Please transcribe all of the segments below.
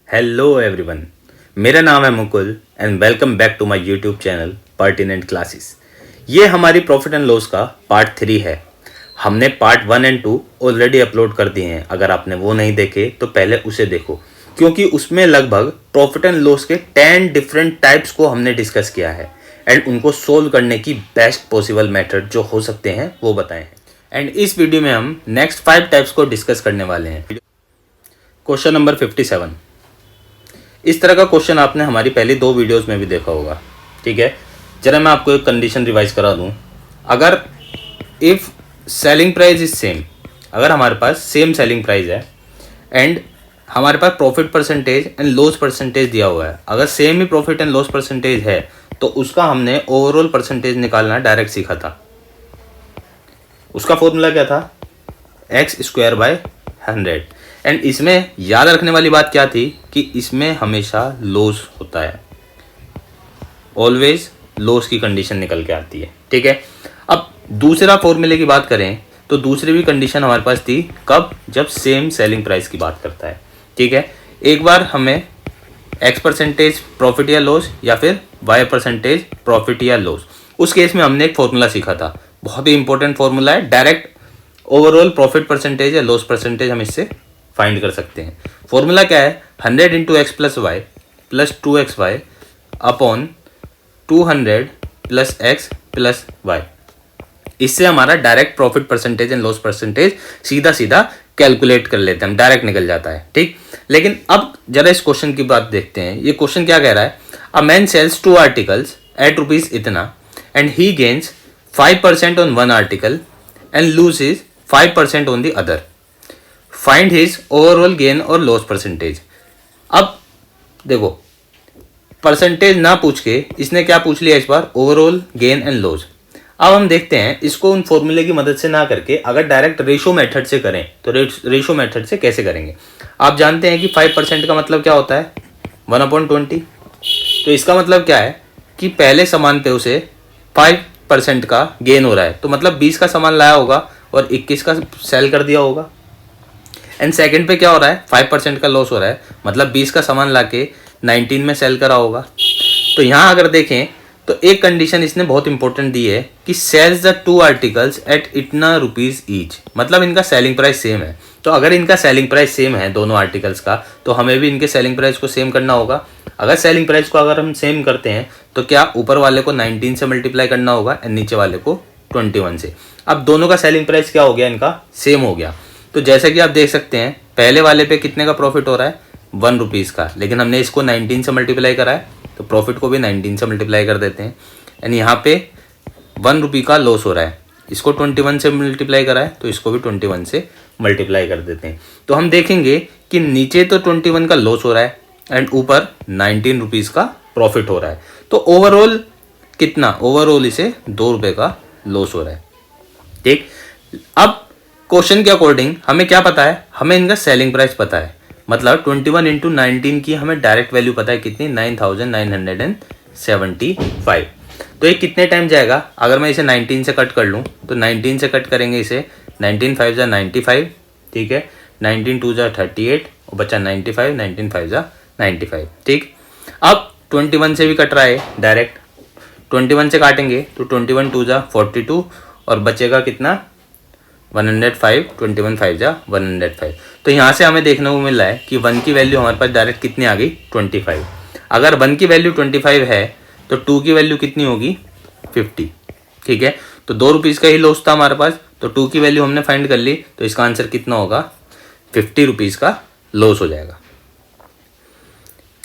Hello everyone, मेरा नाम है Mukul and welcome back to my YouTube channel Pertinent Classes. ये हमारी प्रॉफिट एंड लॉस का पार्ट 3 है। हमने पार्ट 1 एंड 2 ऑलरेडी अपलोड कर दिए हैं। अगर आपने वो नहीं देखे तो पहले उसे देखो, क्योंकि उसमें लगभग प्रॉफिट एंड लॉस के 10 डिफरेंट टाइप्स को हमने डिस्कस किया है एंड उनको सोल्व करने की बेस्ट पॉसिबल मेथड जो हो सकते हैं वो बताए हैं। एंड इस वीडियो में हम नेक्स्ट 5 टाइप्स को डिस्कस करने वाले हैं। Question number 57। इस तरह का क्वेश्चन आपने हमारी पहली 2 वीडियोस में भी देखा होगा। ठीक है, जरा मैं आपको एक कंडीशन रिवाइज करा दूं। अगर if selling price is same, अगर हमारे पास सेम सेलिंग प्राइस है एंड हमारे पास profit percentage and loss percentage दिया हुआ है, अगर सेम ही प्रॉफिट एंड लॉस परसेंटेज है तो उसका हमने ओवरऑल परसेंटेज निकालना डायरेक्ट सीखा था। उसका फॉर्मूला क्या था? x²/100। एंड इसमें याद रखने वाली बात क्या थी कि इसमें हमेशा लॉस होता है, ऑलवेज लॉस की कंडीशन निकल के आती है। ठीक है, अब दूसरा फॉर्मूले की बात करें तो दूसरी भी कंडीशन हमारे पास थी। कब? जब सेम सेलिंग प्राइस की बात करता है। ठीक है, एक बार हमें x% प्रॉफिट या लॉस या फिर y% प्रॉफिट या लॉस, उस केस में हमने एक फॉर्मूला सीखा था। बहुत ही इंपॉर्टेंट फॉर्मूला है। डायरेक्ट ओवरऑल प्रॉफिट परसेंटेज या लॉस परसेंटेज हम इससे फाइंड कर सकते हैं। फॉर्मूला क्या है? 100 × x + y + 2xy upon 200 + x + y। इससे हमारा direct profit percentage and loss percentage सीधा सीधा कैलकुलेट कर लेते हैं, हम डायरेक्ट निकल जाता है। ठीक, लेकिन अब जरा इस क्वेश्चन की बात देखते हैं। ये क्वेश्चन क्या कह रहा है? A man sells 2 articles at rupees इतना and he gains 5% on one article and loses 5% on the other. Find his overall gain और लॉस परसेंटेज। अब देखो, परसेंटेज ना पूछ के इसने क्या पूछ लिया इस बार? Overall gain and loss. अब हम देखते हैं इसको उन फॉर्मूले की मदद से ना करके अगर डायरेक्ट रेशो मेथड से करें तो रेशो मेथड से कैसे करेंगे। आप जानते हैं कि 5% का मतलब क्या होता है? 1/20। तो इसका मतलब क्या है कि पहले सामान पे उसे 5% का गेन हो रहा है, तो मतलब 20 का सामान लाया होगा और 21 का सेल कर दिया होगा। एंड सेकंड पे क्या हो रहा है? 5% का लॉस हो रहा है, मतलब 20 का सामान लाके 19 में सेल करा होगा। तो यहाँ अगर देखें तो एक कंडीशन इसने बहुत इंपॉर्टेंट दी है कि सेल्स द 2 आर्टिकल्स एट इतना रुपीज ईच, मतलब इनका सेलिंग प्राइस सेम है। तो अगर इनका सेलिंग प्राइस सेम है दोनों आर्टिकल्स का, तो हमें भी इनके सेलिंग प्राइस को सेम करना होगा। अगर सेलिंग प्राइस को अगर हम सेम करते हैं तो क्या ऊपर वाले को 19 से मल्टीप्लाई करना होगा एंड नीचे वाले को 21 से। अब दोनों का सेलिंग प्राइस क्या हो गया? इनका सेम हो गया। तो जैसे कि आप देख सकते हैं पहले वाले पे कितने का प्रॉफिट हो रहा है? 1 रुपीज़ का, लेकिन हमने इसको 19 से मल्टीप्लाई करा है तो प्रॉफिट को भी 19 से मल्टीप्लाई कर देते हैं। एंड यहाँ पे 1 रुपये का लॉस हो रहा है, इसको 21 से मल्टीप्लाई करा है तो इसको भी 21 से मल्टीप्लाई कर देते हैं। तो हम देखेंगे कि नीचे तो 21 का लॉस हो रहा है एंड ऊपर 19 रुपीज़ का प्रॉफिट हो रहा है। तो ओवरऑल कितना? ओवरऑल इसे 2 रुपये का लॉस हो रहा है। ठीक, अब क्वेश्चन के अकॉर्डिंग हमें क्या पता है? हमें इनका सेलिंग प्राइस पता है, मतलब 21 × 19 की हमें डायरेक्ट वैल्यू पता है कितनी? 9975। तो ये कितने टाइम जाएगा? अगर मैं इसे 19 से कट कर लूँ तो 19 से कट करेंगे इसे, 19 5 × 95। ठीक है, 19 2 × 38 और बचा 95, 19 5 × 95। ठीक, अब 21 से भी कट रहा है डायरेक्ट, 21 से काटेंगे तो 21 2 × 42 और बचेगा कितना? 105, 21 5 × 105। तो यहाँ से हमें देखने को मिल रहा है कि 1 की वैल्यू हमारे पास डायरेक्ट कितनी आ गई? 25। अगर 1 की वैल्यू 25 है तो 2 की वैल्यू कितनी होगी? 50। ठीक है, तो 2 रुपीज़ का ही लॉस था हमारे पास, तो 2 की वैल्यू हमने फाइंड कर ली, तो इसका आंसर कितना होगा? 50 रुपीज़ का लॉस हो जाएगा।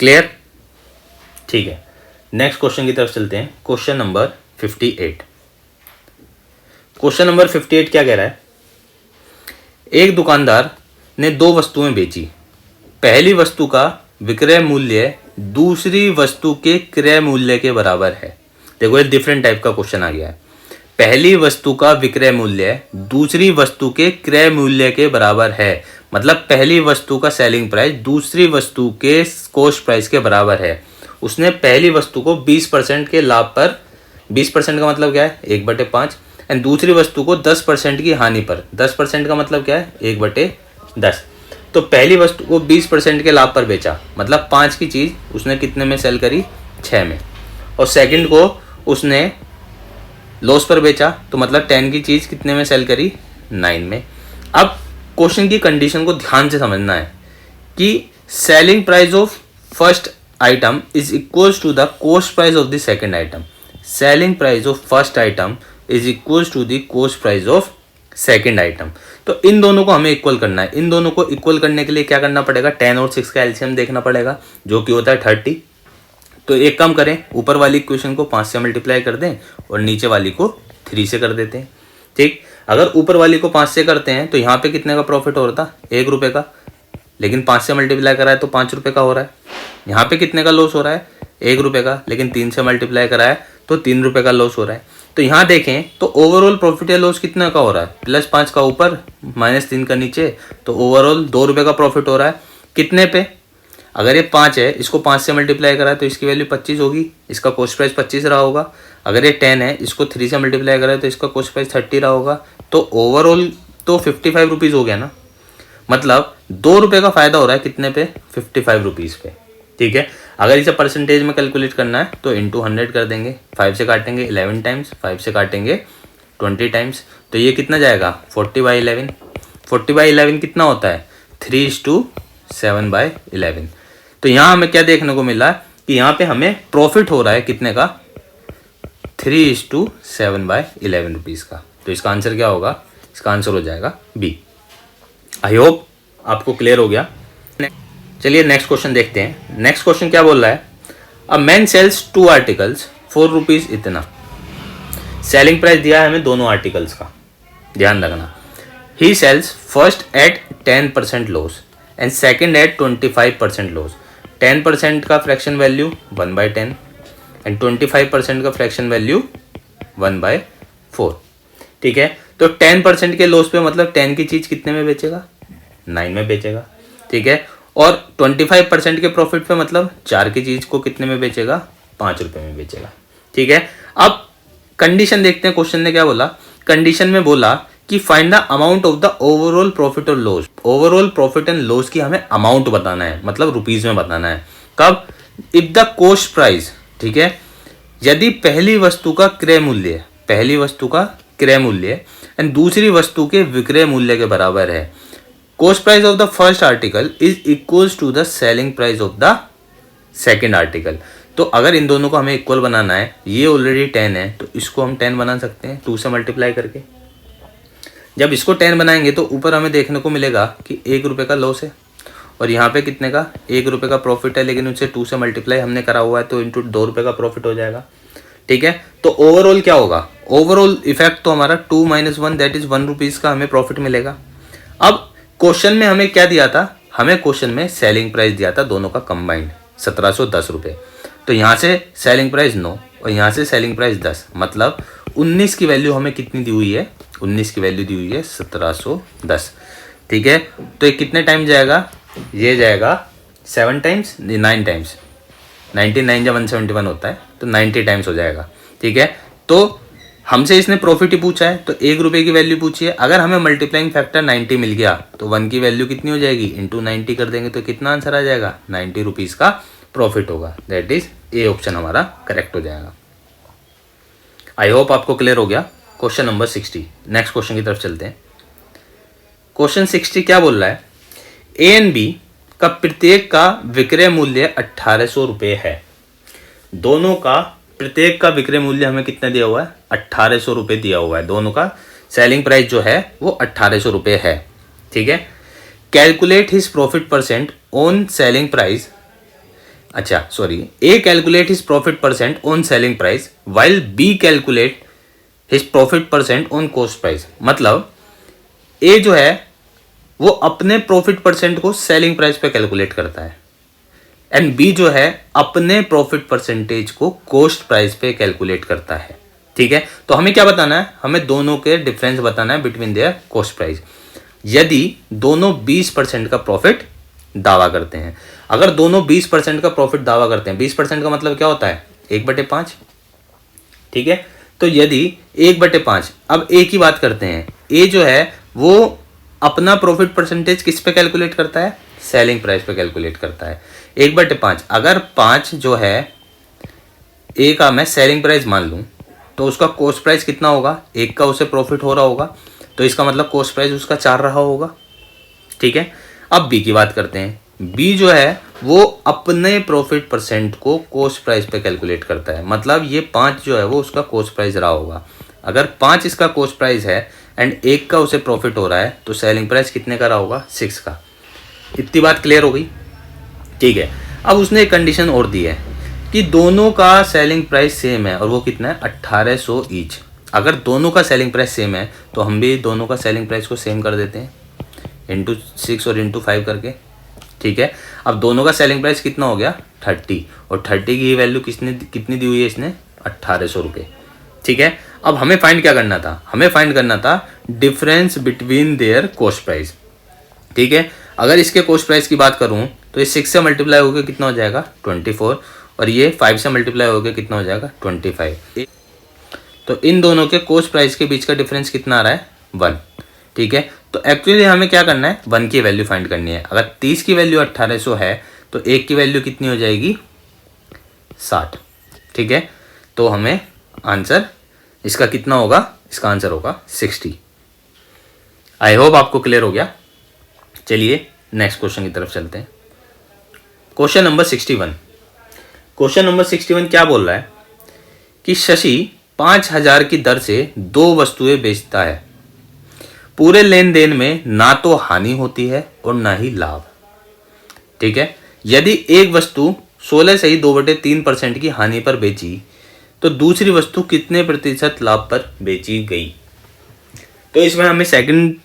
क्लियर? ठीक है, नेक्स्ट क्वेश्चन की तरफ चलते हैं। Question number 58। क्वेश्चन नंबर 58 क्या कह रहा है? एक दुकानदार ने 2 वस्तुएं बेची। पहली वस्तु का विक्रय मूल्य दूसरी वस्तु के क्रय मूल्य के बराबर है। देखो ये डिफरेंट टाइप का क्वेश्चन आ गया है। पहली वस्तु का विक्रय मूल्य दूसरी वस्तु के क्रय मूल्य के बराबर है, मतलब पहली वस्तु का सेलिंग प्राइस दूसरी वस्तु के कॉस्ट प्राइस के बराबर है। उसने पहली वस्तु को 20% के लाभ पर, 20% का मतलब क्या है? 1/5, एंड दूसरी वस्तु को 10% की हानि पर, 10% का मतलब क्या है? 1/10। तो पहली वस्तु को 20% के लाभ पर बेचा, मतलब 5 की चीज़ उसने कितने में सेल करी, 6 में, और सेकंड को उसने लॉस पर बेचा, तो मतलब 10 की चीज़ कितने में सेल करी, 9 में। अब क्वेश्चन की कंडीशन को ध्यान से समझना है कि selling price of first item is equals to the cost price of the second item. Selling price of first item is equals to the cost price of second item. तो इन दोनों को हमें इक्वल करना है। इन दोनों को इक्वल करने के लिए क्या करना पड़ेगा, 10 और 6 का एलसीएम देखना पड़ेगा, जो कि होता है 30। तो एक काम करें, ऊपर वाली इक्वेशन को 5 से मल्टीप्लाई कर दें और नीचे वाली को 3 से कर देते हैं। ठीक, अगर ऊपर वाली को 5 से करते हैं तो यहाँ पे कितने का प्रॉफिट हो रहा था, 1 रुपये का, लेकिन 5 से मल्टीप्लाई करा है तो 5 रुपये का हो रहा है। यहाँ पे कितने का लॉस हो रहा है, 1 रुपये का, लेकिन 3 से मल्टीप्लाई करा है तो 3 रुपये का लॉस हो रहा है। तो यहाँ देखें तो ओवरऑल प्रॉफिट या लॉस कितना का हो रहा है, +5 का ऊपर -3 का नीचे, तो ओवरऑल 2 रुपये का प्रॉफिट हो रहा है। कितने पे, अगर ये 5 है, इसको 5 से मल्टीप्लाई करा है तो इसकी वैल्यू 25 होगी, इसका कॉस्ट प्राइस 25 रहा होगा। अगर ये 10 है, इसको 3 से मल्टीप्लाई करा है तो इसका कॉस्ट प्राइस 30 रहा होगा। तो ओवरऑल तो 55 रुपीज़ हो गया ना, मतलब 2 रुपये का फायदा हो रहा है कितने पे, 55 रुपीज़ पे। ठीक है, अगर इसे परसेंटेज में कैलकुलेट करना है तो इंटू 100 कर देंगे, 5 से काटेंगे 11 टाइम्स, 5 से काटेंगे 20 टाइम्स, तो ये कितना जाएगा, 40/11। 40/11 कितना होता है, 3:7/11। तो यहाँ हमें क्या देखने को मिला कि यहाँ पे हमें प्रॉफिट हो रहा है कितने का, 3:7/11 रुपीज़ का। तो इसका आंसर क्या होगा, इसका आंसर हो जाएगा बी। आई होप आपको क्लियर हो गया। चलिए नेक्स्ट क्वेश्चन देखते हैं। नेक्स्ट क्वेश्चन क्या बोल रहा है, a man sells 2 articles 4 rupees इतना। सेलिंग प्राइस दिया है हमें दोनों आर्टिकल्स का, ध्यान रखना। He sells first at 10% loss and second at 25% loss. 10% का फ्रैक्शन वैल्यू 1/10 एंड 25% का फ्रैक्शन वैल्यू 1/4। ठीक है, तो 10% के लॉस पे मतलब 10 की चीज़ कितने में बेचेगा, 9 में बेचेगा। ठीक है, और 25% के प्रॉफिट पे मतलब 4 की चीज़ को कितने में बेचेगा, 5 रुपये में बेचेगा। ठीक है, अब कंडीशन देखते हैं, क्वेश्चन ने क्या बोला। कंडीशन में बोला कि find the amount of the overall profit और loss. Overall profit and loss की हमें अमाउंट बताना है, मतलब रुपीज़ में बताना है। कब, इफ द कॉस्ट प्राइस, ठीक है, यदि पहली वस्तु का क्रय मूल्य, पहली वस्तु का क्रय मूल्य एंड दूसरी वस्तु के विक्रय मूल्य के बराबर है। Cost price of the first article is equals to the selling price of the second article. तो अगर इन दोनों को हमें इक्वल बनाना है, ये ऑलरेडी 10 है तो इसको हम 10 बना सकते हैं 2 से मल्टीप्लाई करके। जब इसको 10 बनाएंगे तो ऊपर हमें देखने को मिलेगा कि 1 रुपये का लॉस है और यहाँ पे कितने का, 1 रुपये का प्रॉफिट है, लेकिन उससे 2 से मल्टीप्लाई हमने करा हुआ है तो इंटू 2 रुपये का प्रॉफिट हो जाएगा। ठीक है, तो ओवरऑल क्या होगा, ओवरऑल इफेक्ट तो हमारा 2 - 1 दैट इज 1 रुपीज़ का हमें प्रॉफिट मिलेगा। अब क्वेश्चन में हमें क्या दिया था, हमें क्वेश्चन में सेलिंग प्राइस दिया था दोनों का कंबाइंड 1710 रुपये। तो यहाँ से सेलिंग प्राइस 9 और यहाँ से सेलिंग प्राइस 10, मतलब 19 की वैल्यू हमें कितनी दी हुई है, 19 की वैल्यू दी हुई है 1710। ठीक है, तो ये कितने टाइम जाएगा, ये जाएगा 7 टाइम्स, 9 टाइम्स, 99 जब 171 होता है तो 90 टाइम्स हो जाएगा। ठीक है, तो हमसे इसने प्रॉफिट ही पूछा है तो 1 रुपये की वैल्यू पूछी है। अगर हमें मल्टीप्लाइंग फैक्टर 90 मिल गया तो 1 की वैल्यू कितनी हो जाएगी, इंटू 90 कर देंगे तो कितना आंसर आ जाएगा, 90 रुपीज़ का प्रॉफिट होगा। दैट इज ए ऑप्शन हमारा करेक्ट हो जाएगा। आई होप आपको क्लियर हो गया। क्वेश्चन नंबर 60, नेक्स्ट क्वेश्चन की तरफ चलते हैं। क्वेश्चन 60 क्या बोल रहा है, ए एंड बी का प्रत्येक का विक्रय मूल्य 1800 रुपये है। दोनों का प्रत्येक का विक्रय मूल्य हमें कितना दिया हुआ है, 1800 रुपये दिया हुआ है। दोनों का सेलिंग प्राइस जो है वो 1800 रुपये है। ठीक है, calculate his profit percent on selling price, अच्छा sorry, A calculate his profit percent on selling price while B calculate his profit percent on cost price. मतलब ए जो है वो अपने प्रॉफिट परसेंट को सेलिंग प्राइस पे कैलकुलेट करता है एंड बी जो है अपने प्रॉफिट परसेंटेज को कॉस्ट प्राइस पे कैलकुलेट करता है। ठीक है, तो हमें क्या बताना है, हमें दोनों के डिफरेंस बताना है बिटवीन देयर कॉस्ट प्राइस। यदि दोनों 20% का प्रॉफिट दावा करते हैं, अगर दोनों 20% का प्रॉफिट दावा करते हैं, 20% का मतलब क्या होता है, 1/5। ठीक है, तो यदि 1/5, अब ए की बात करते हैं, ए जो है वो अपना प्रॉफिट परसेंटेज किस पे कैलकुलेट करता है, सेलिंग प्राइस पे कैलकुलेट करता है। 1/5, अगर 5 जो है ए का मैं सेलिंग प्राइस मान लूँ तो उसका कॉस्ट प्राइस कितना होगा, 1 का उसे प्रॉफिट हो रहा होगा, तो इसका मतलब कॉस्ट प्राइस उसका 4 रहा होगा। ठीक है, अब बी की बात करते हैं। बी जो है वो अपने प्रॉफिट परसेंट को कॉस्ट प्राइस पे कैलकुलेट करता है, मतलब ये 5 जो है वो उसका कॉस्ट प्राइस रहा होगा। अगर 5 इसका कॉस्ट प्राइस है एंड 1 का उसे प्रॉफिट हो रहा है तो सेलिंग प्राइस कितने का रहा होगा, 6 का। इतनी बात क्लियर हो गई। ठीक है, अब उसने एक कंडीशन और दी है कि दोनों का सेलिंग प्राइस सेम है और वो कितना है, 1800 ईच। अगर दोनों का सेलिंग प्राइस सेम है तो हम भी दोनों का सेलिंग प्राइस को सेम कर देते हैं, इंटू 6 और इंटू 5 करके। ठीक है, अब दोनों का सेलिंग प्राइस कितना हो गया, 30, और 30 की वैल्यू कितनी दी हुई है इसने, 1800 रुपये। ठीक है, अब हमें फाइंड क्या करना था, हमें फाइंड करना था difference between their cost price. ठीक है, अगर इसके कॉस्ट प्राइस की बात करूं तो ये 6 से मल्टीप्लाई होकर कितना हो जाएगा, 24, और ये 5 से मल्टीप्लाई होकर कितना हो जाएगा, 25। तो इन दोनों के कॉस्ट प्राइस के बीच का डिफरेंस कितना आ रहा है, 1। ठीक है, तो एक्चुअली हमें क्या करना है, 1 की वैल्यू फाइंड करनी है। अगर 30 की वैल्यू 1800 है तो 1 की वैल्यू कितनी हो जाएगी, 60। ठीक है, तो हमें आंसर इसका कितना होगा, इसका आंसर होगा 60। आई होप आपको क्लियर हो गया। चलिए नेक्स्ट क्वेश्चन की तरफ चलते हैं। Question number 61। क्वेश्चन नंबर 61 क्या बोल रहा है कि शशि 5000 की दर से 2 वस्तुएं बेचता है। पूरे लेन देन में ना तो हानि होती है और ना ही लाभ। ठीक है, यदि एक वस्तु 16 से ही 2/3% की हानि पर बेची तो दूसरी वस्तु कितने प्रतिशत लाभ पर बेची गई। तो इसमें हमें सेकंड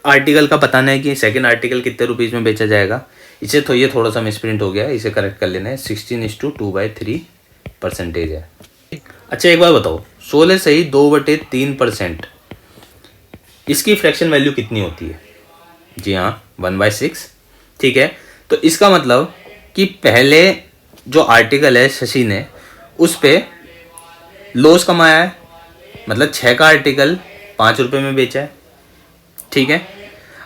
आर्टिकल का बताना है कि सेकंड आर्टिकल कितने रुपीज में बेचा जाएगा। इसे तो ये थोड़ा सा मिसप्रिंट हो गया है, इसे करेक्ट कर लेना है। 16:2/3% है। अच्छा एक बार बताओ, 16 से ही 2/3%, इसकी फ्रैक्शन वैल्यू कितनी होती है। जी हाँ, 1/6। ठीक है, तो इसका मतलब कि पहले जो आर्टिकल है शशि ने उस पे लॉस कमाया है, मतलब 6 का आर्टिकल 5 रुपये में बेचा है। ठीक है,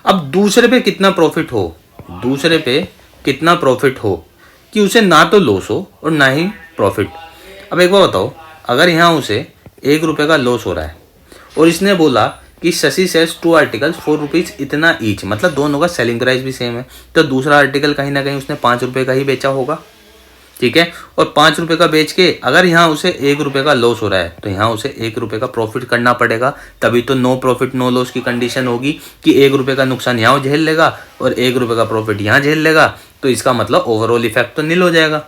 अब दूसरे पे कितना प्रॉफिट हो, दूसरे पे कितना प्रॉफिट हो कि उसे ना तो लॉस हो और ना ही प्रॉफिट। अब एक बार बताओ, अगर यहाँ उसे 1 रुपये का लॉस हो रहा है और इसने बोला कि शशि सेल्स 2 आर्टिकल्स 4 रुपीज़ इतना ईच, मतलब दोनों का सेलिंग प्राइस भी सेम है, तो दूसरा आर्टिकल कहीं ना कहीं उसने 5 रुपये का ही बेचा होगा। ठीक है, और 5 रुपये का बेच के अगर यहाँ उसे 1 रुपये का लॉस हो रहा है तो यहाँ उसे 1 रुपये का प्रॉफिट करना पड़ेगा, तभी तो नो प्रॉफिट नो लॉस की कंडीशन होगी कि 1 रुपये का नुकसान यहाँ झेल लेगा और 1 रुपये का प्रॉफिट यहाँ झेल लेगा, तो इसका मतलब ओवरऑल इफेक्ट तो नील हो जाएगा।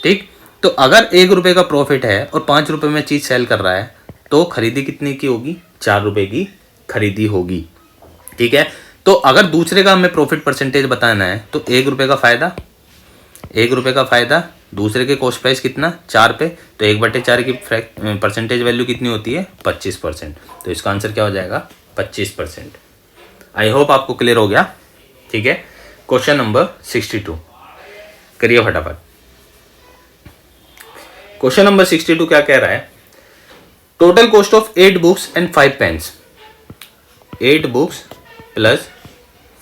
ठीक, तो अगर 1 रुपये का प्रॉफिट है और 5 रुपये में चीज़ सेल कर रहा है तो खरीदी कितने की होगी, 4 रुपये की खरीदी होगी। ठीक है, तो अगर दूसरे का हमें प्रॉफिट परसेंटेज बताना है तो 1 रुपये का फायदा, 1 रुपये का फायदा, दूसरे के कॉस्ट प्राइस कितना, 4 पे, तो 1/4 की परसेंटेज वैल्यू कितनी होती है, 25%। तो इसका आंसर क्या हो जाएगा, 25%। आई होप आपको क्लियर हो गया। ठीक है, क्वेश्चन नंबर 62 करिए फटाफट। क्वेश्चन नंबर 62 क्या कह रहा है, total cost of 8 books and 5 pens. 8 books plus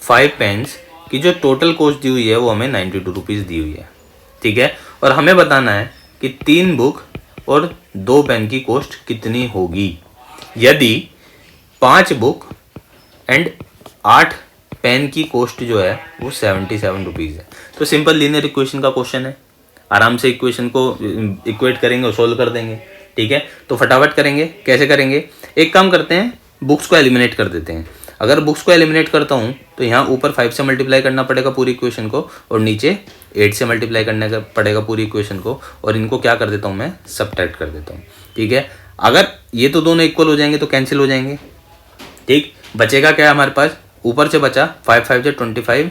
5 pens की जो टोटल कॉस्ट दी हुई है वो हमें 92 रुपीज़ दी हुई है। ठीक है, और हमें बताना है कि 3 बुक और 2 पेन की कॉस्ट कितनी होगी यदि 5 बुक एंड 8 पेन की कॉस्ट जो है वो 77 रुपीज़ है। तो सिंपल लीनियर इक्वेशन का क्वेश्चन है, आराम से इक्वेशन को इक्वेट करेंगे और सोल्व कर देंगे। ठीक है, तो फटाफट करेंगे। कैसे करेंगे, एक काम करते हैं, बुक्स को एलिमिनेट कर देते हैं। अगर बुक्स को एलिमिनेट करता हूँ तो यहाँ ऊपर 5 से मल्टीप्लाई करना पड़ेगा पूरी इक्वेशन को और नीचे 8 से मल्टीप्लाई करने का पड़ेगा पूरी इक्वेशन को, और इनको क्या कर देता हूँ मैं, सब्ट्रैक्ट कर देता हूँ। ठीक है, अगर ये तो दोनों इक्वल हो जाएंगे तो कैंसिल हो जाएंगे। ठीक, बचेगा क्या हमारे पास, ऊपर से बचा 5 5 से 25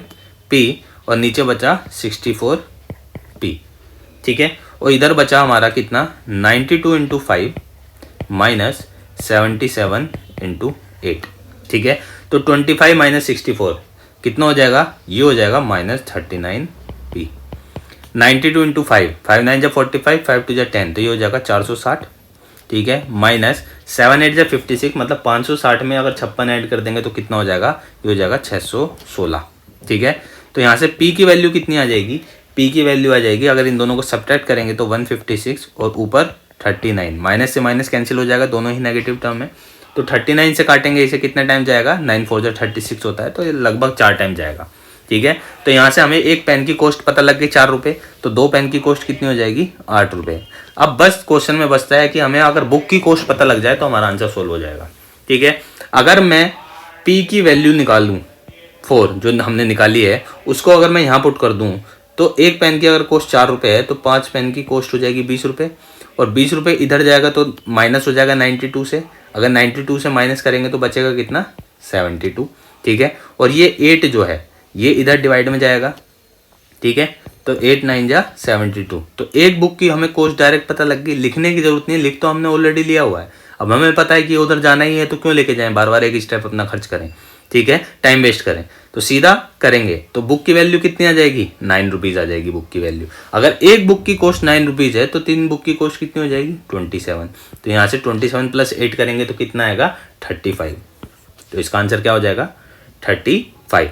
p और नीचे बचा 64 p। ठीक है, और इधर बचा हमारा कितना, 92 इंटू 5 माइनस 77 इंटू 8। ठीक है, तो 25 माइनस 64 कितना हो जाएगा, ये हो जाएगा माइनस 39 p। 92 इंटू 5, 5 9 जा 45, 5 2 जा 10, तो ये हो जाएगा 460। ठीक है, माइनस 7 8 56, मतलब 560 में अगर 56 ऐड कर देंगे तो कितना हो जाएगा, ये हो जाएगा 616। ठीक है, तो यहाँ से p की वैल्यू कितनी आ जाएगी, p की वैल्यू आ जाएगी, अगर इन दोनों को सब्ट्रैक्ट करेंगे तो 156 और ऊपर 39, माइनस से माइनस कैंसिल हो जाएगा, दोनों ही नेगेटिव टर्म है। तो 39 से काटेंगे इसे, कितना टाइम जाएगा, 9 4 36 होता है, तो ये लगभग 4 टाइम जाएगा। ठीक है, तो यहाँ से हमें एक पेन की कॉस्ट पता लग गई 4 रुपये, तो 2 पेन की कॉस्ट कितनी हो जाएगी, 8 रुपये। अब बस क्वेश्चन में बचता है कि हमें अगर बुक की कॉस्ट पता लग जाए तो हमारा आंसर सोल्व हो जाएगा। ठीक है, अगर मैं p की वैल्यू निकालूं 4 जो हमने निकाली है, उसको अगर मैं यहाँ पुट कर दूं तो एक पेन की अगर कॉस्ट 4 रुपये है तो 5 पेन की कॉस्ट हो जाएगी 20 रुपये, और 20 रुपये इधर जाएगा तो माइनस हो जाएगा 92 से, अगर 92 से माइनस करेंगे तो बचेगा कितना, 72। ठीक है, और ये 8 जो है ये इधर डिवाइड में जाएगा। ठीक है, तो 8 9 जा 72, तो एक बुक की हमें कॉस्ट डायरेक्ट पता लग गई, लिखने की जरूरत नहीं, लिख तो हमने ऑलरेडी लिया हुआ है। अब हमें पता है कि उधर जाना ही है तो क्यों लेके जाएं, बार बार एक स्टेप अपना खर्च करें, ठीक है, टाइम वेस्ट करें, तो सीधा करेंगे। तो बुक की वैल्यू कितनी आ जाएगी, 9 रुपीज़ आ जाएगी बुक की वैल्यू। अगर एक बुक की कॉस्ट 9 रुपीज़ है तो 3 बुक की कॉस्ट कितनी हो जाएगी, 27। तो यहाँ से 27 प्लस 8 करेंगे तो कितना आएगा, 35। तो इसका आंसर क्या हो जाएगा, 35।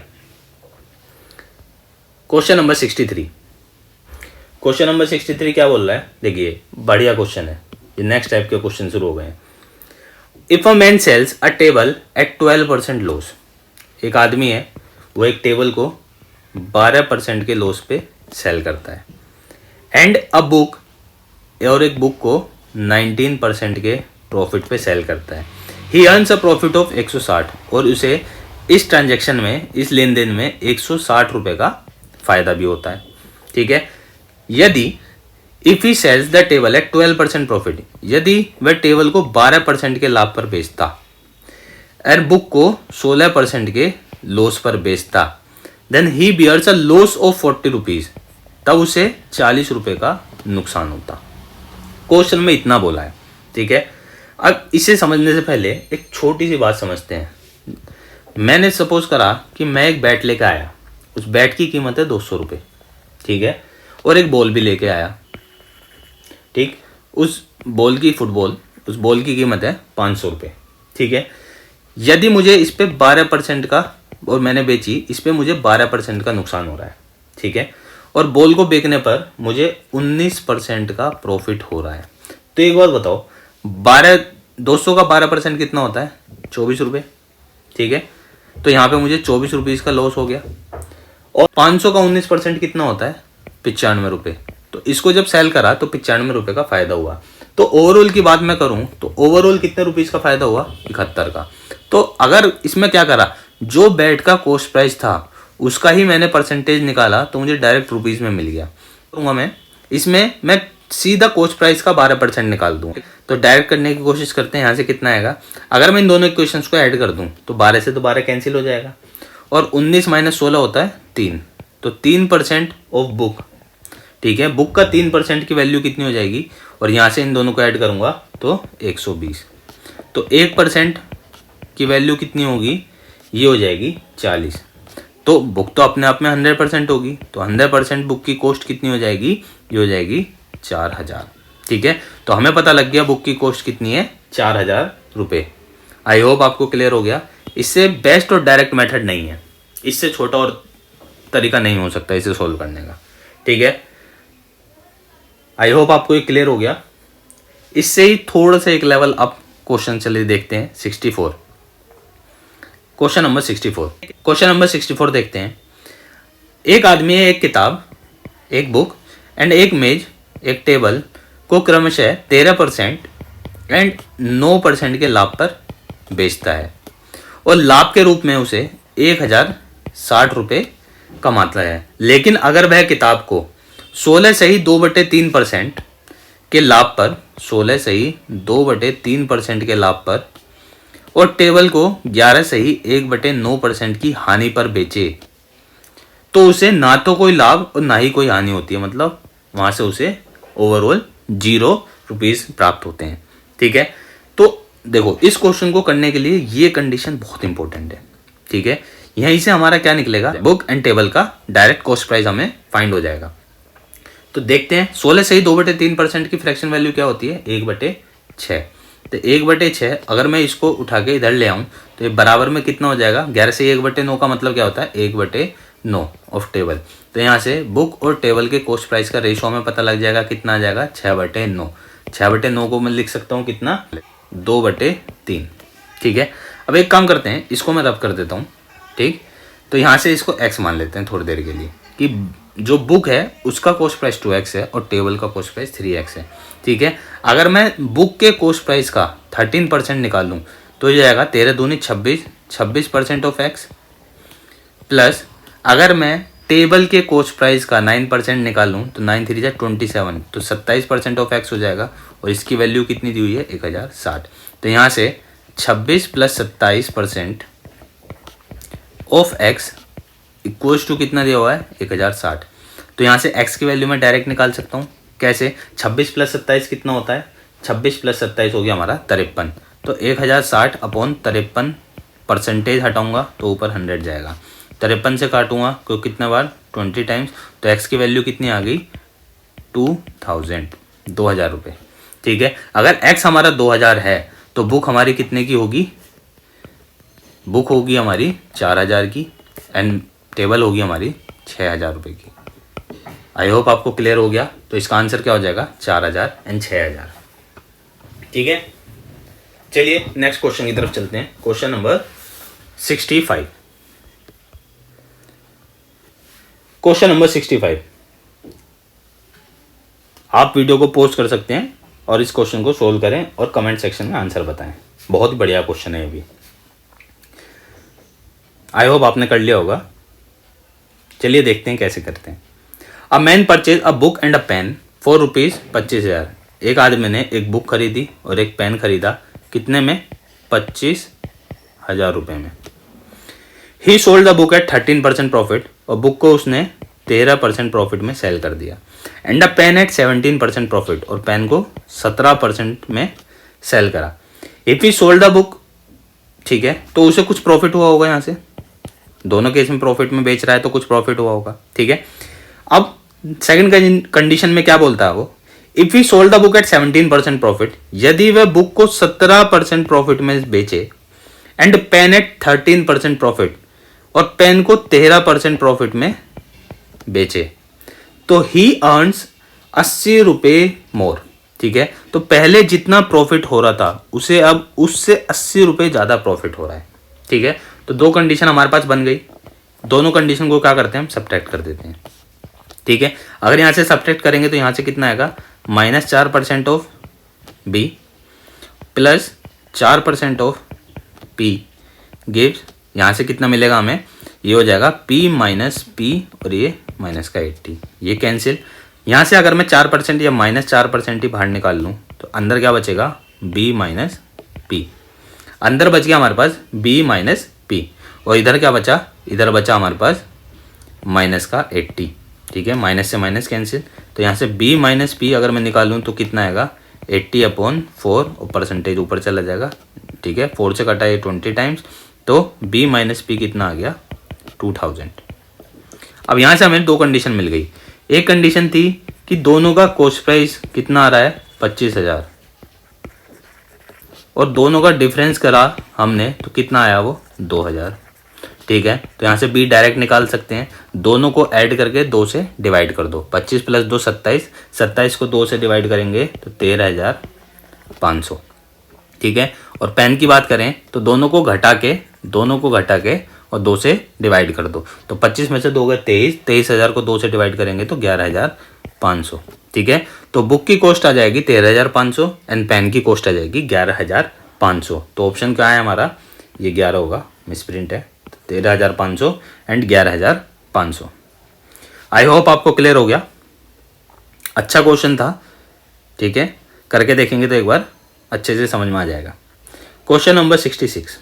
Question number 63। क्वेश्चन नंबर 63 क्या बोल रहा है, देखिए बढ़िया क्वेश्चन है, ये नेक्स्ट टाइप के क्वेश्चन शुरू हो गए हैं। If a man sells a table at 12% loss, एक आदमी है वो एक टेबल को 12% के लॉस पे सेल करता है, एंड अ बुक, और एक बुक को 19% के प्रॉफिट पे सेल करता है। ही अर्न्स अ प्रॉफिट ऑफ 160, और उसे इस ट्रांजैक्शन में, इस लेन देन में 160 रुपये का फायदा भी होता है। ठीक है, यदि if he sells the table at 12% profit, यदि वह टेबल को 12% के लाभ पर बेचता और बुक को 16% के लॉस पर बेचता, then he bears a loss of 40 rupees, तब उसे 40 रुपये का नुकसान होता। क्वेश्चन में इतना बोला है। ठीक है, अब इसे समझने से पहले एक छोटी सी बात समझते हैं। मैंने सपोज करा कि मैं एक बैट लेकर आया, उस बैट की कीमत है 200 रुपये, ठीक है, और एक बॉल भी लेके आया, ठीक, उस बॉल की, फुटबॉल, उस बॉल की कीमत है 500 रुपये। ठीक है, यदि मुझे इस पे 12% का, और मैंने बेची, इस पे मुझे 12% का नुकसान हो रहा है, ठीक है, और बॉल को बेचने पर मुझे 19% का प्रॉफिट हो रहा है। तो एक बात बताओ, 200 का 12% कितना होता है, 24 रुपये। ठीक है, तो यहाँ पे मुझे 24 रुपीज़ का लॉस हो गया, और 500 का 19% कितना होता है, 95 रुपये। तो इसको जब सेल करा तो 95 रुपये का फायदा हुआ। तो ओवरऑल की बात मैं करूं तो ओवरऑल कितने रुपीस का फायदा हुआ, 71 का। तो अगर इसमें क्या करा, जो बेट का कॉस्ट प्राइस था उसका ही मैंने परसेंटेज निकाला तो मुझे डायरेक्ट रुपीस में मिल गया। तो मैं इसमें मैं सीधा कॉस्ट प्राइस का 12% निकाल दूं। तो डायरेक्ट करने की कोशिश करते हैं, यहाँ से कितना आएगा, अगर मैं इन दोनों इक्वेशंस को ऐड कर दूं तो 12 से तो 12 कैंसिल हो जाएगा, और 19 माइनस 16 होता है 3, तो 3% ऑफ बुक। ठीक है, बुक का 3% की वैल्यू कितनी हो जाएगी, और यहाँ से इन दोनों को ऐड करूँगा तो 120, तो 1% की वैल्यू कितनी होगी, ये हो जाएगी 40। तो बुक तो अपने आप में 100% होगी, तो 100% बुक की कॉस्ट कितनी हो जाएगी, ये हो जाएगी 4000। ठीक है, तो हमें पता लग गया बुक की कॉस्ट कितनी है, 4000 रुपये। आई होप आपको क्लियर हो गया। इससे बेस्ट और डायरेक्ट मेथड नहीं है, इससे छोटा और तरीका नहीं हो सकता इसे सोल्व करने का। ठीक है, आई होप आपको ये क्लियर हो गया। इससे ही थोड़ा सा एक लेवल अप क्वेश्चन चलिए देखते हैं, 64, क्वेश्चन नंबर 64। क्वेश्चन नंबर 64 देखते हैं। एक आदमी है, एक किताब, एक बुक एंड एक मेज, एक टेबल को क्रमशः 13% एंड 9% के लाभ पर बेचता है, और लाभ के रूप में उसे 1060 रुपये कमाता है। लेकिन अगर वह किताब को 16 सही 2/3% के लाभ पर, 16 सही 2/3% के लाभ पर, और टेबल को 11 सही 1/9% की हानि पर बेचे, तो उसे ना तो कोई लाभ और ना ही कोई हानि होती है, मतलब वहां से उसे ओवरऑल 0 रुपीज प्राप्त होते हैं। ठीक है, तो देखो इस क्वेश्चन को करने के लिए ये कंडीशन बहुत इंपॉर्टेंट है। ठीक है, यहीं से हमारा क्या निकलेगा, बुक एंड टेबल का डायरेक्ट कॉस्ट प्राइस हमें फाइंड हो जाएगा। तो देखते हैं, 16 सही 2/3% की फ्रैक्शन वैल्यू क्या होती है, 1/3, 6। तो 1/6 अगर मैं इसको उठा के इधर ले आऊँ तो ये बराबर में कितना हो जाएगा, 11 से 1/9 का मतलब क्या होता है, 1/9 ऑफ टेबल। तो यहाँ से बुक और टेबल के कॉस्ट प्राइस का रेशो में पता लग जाएगा, कितना आ जाएगा, 6/9। 6/9 को मैं लिख सकता हूँ कितना, 2/3। ठीक है, अब एक काम करते हैं, इसको मैं रब कर देता हूँ। ठीक, तो यहाँ से इसको x मान लेते हैं थोड़ी देर के लिए, कि जो बुक है उसका कॉस्ट प्राइस 2x है और टेबल का कॉस्ट प्राइस 3x है। ठीक है, अगर मैं बुक के कॉस्ट प्राइस का 13% निकाल लूँ तो ये जाएगा 13 दूनी 26, 26% ऑफ x, प्लस अगर मैं टेबल के कॉस्ट प्राइस का 9% निकालूँ तो 9 3 जा 27, तो 27% ऑफ x हो जाएगा। और इसकी वैल्यू कितनी दी हुई है, 1060। तो यहाँ से 26 + 27% ऑफ x इक्वल्स टू कितना दिया हुआ है, 1060। तो यहाँ से x की वैल्यू मैं डायरेक्ट निकाल सकता हूँ। कैसे, 26 + 27 कितना होता है, 26 + 27 हो गया हमारा 53। तो 1060 अपॉन 53 परसेंटेज हटाऊंगा तो ऊपर 100 जाएगा। 53 से काटूंगा क्योंकि कितने बार, 20 टाइम्स। तो x की वैल्यू कितनी आ गई, 2000 रुपये। ठीक है, अगर x हमारा 2000 है तो बुक हमारी कितने की होगी, बुक होगी हमारी 4000 की एंड टेबल होगी हमारी 6000 रुपये की। आई होप आपको क्लियर हो गया। तो इसका आंसर क्या हो जाएगा, 4000 एंड 6000। ठीक है, चलिए नेक्स्ट क्वेश्चन की तरफ चलते हैं। Question number 65। क्वेश्चन नंबर 65, आप वीडियो को पॉज कर सकते हैं और इस क्वेश्चन को सोल्व करें और कमेंट सेक्शन में आंसर बताएं। बहुत ही बढ़िया क्वेश्चन है ये भी, आई होप आपने कर लिया होगा। चलिए देखते हैं कैसे करते हैं। A man purchase a book and a pen for ₹25,000। एक आदमी ने एक बुक खरीदी और एक पेन खरीदा, कितने में, 25,000 रुपये में। He sold the book at 13% profit, और बुक को उसने 13% प्रॉफिट में सेल कर दिया। And the pen at 17% profit, और पेन को 17% में सेल करा। If he sold the book, ठीक है, तो उसे कुछ प्रॉफिट हुआ होगा। यहाँ से दोनों केस में प्रॉफिट में बेच रहा है तो कुछ प्रॉफिट हुआ होगा। ठीक है, अब सेकंड कंडीशन में क्या बोलता है वो, if he sold the book at 17% profit, यदि वह बुक को 17% प्रॉफिट में बेचे, एंड पेन एट 13% प्रॉफिट, और पेन को 13% प्रॉफिट में बेचे, तो ही अर्न्स 80 रुपये मोर। ठीक है, तो पहले जितना प्रॉफिट हो रहा था उसे अब उससे 80 रुपये ज़्यादा प्रॉफिट हो रहा है। ठीक है, तो दो कंडीशन हमारे पास बन गई। दोनों कंडीशन को क्या करते हैं, हम सब्ट्रैक्ट कर देते हैं। ठीक है, अगर यहाँ से सब्ट्रैक्ट करेंगे तो यहाँ से कितना आएगा, -4% of B plus 4% of P gives, यहाँ से कितना मिलेगा हमें, ये हो जाएगा p माइनस पी और ये माइनस का 80, ये कैंसिल। यहाँ से अगर मैं 4% या -4% ही बाहर निकाल लूँ तो अंदर क्या बचेगा, b माइनस पी। अंदर बच गया हमारे पास b माइनस पी, और इधर क्या बचा, इधर बचा हमारे पास माइनस का 80। ठीक है, माइनस से माइनस कैंसिल, तो यहाँ से b माइनस पी अगर मैं निकालूँ तो कितना आएगा, 80/4, और परसेंटेज ऊपर चला जाएगा। ठीक है, 4 से कटा ये 20 टाइम्स, तो b माइनस पी कितना आ गया, 2000। अब यहाँ से हमें दो कंडीशन मिल गई। एक कंडीशन थी कि दोनों का कॉस्ट प्राइस कितना आ रहा है, 25,000, और दोनों का डिफरेंस करा हमने तो कितना आया वो, 2000। ठीक है, तो यहाँ से b डायरेक्ट निकाल सकते हैं, दोनों को ऐड करके 2 से डिवाइड कर दो। 25 + 2 27, 27 को 2 से डिवाइड करेंगे तो 13,500। ठीक है, और पेन की बात करें तो दोनों को घटा के और 2 से डिवाइड कर दो, तो 25 में से 2 गए 23, 23,000 को 2 से डिवाइड करेंगे तो 11,500। ठीक है, तो बुक की कॉस्ट आ जाएगी 13,500 एंड पेन की कॉस्ट आ जाएगी 11,500। तो ऑप्शन क्या है हमारा, ये 11 होगा, मिसप्रिंट है, 13,500 एंड 11,500। आई होप आपको क्लियर हो गया। अच्छा क्वेश्चन था। ठीक है, करके देखेंगे तो एक बार अच्छे से समझ में आ जाएगा। Question number 66,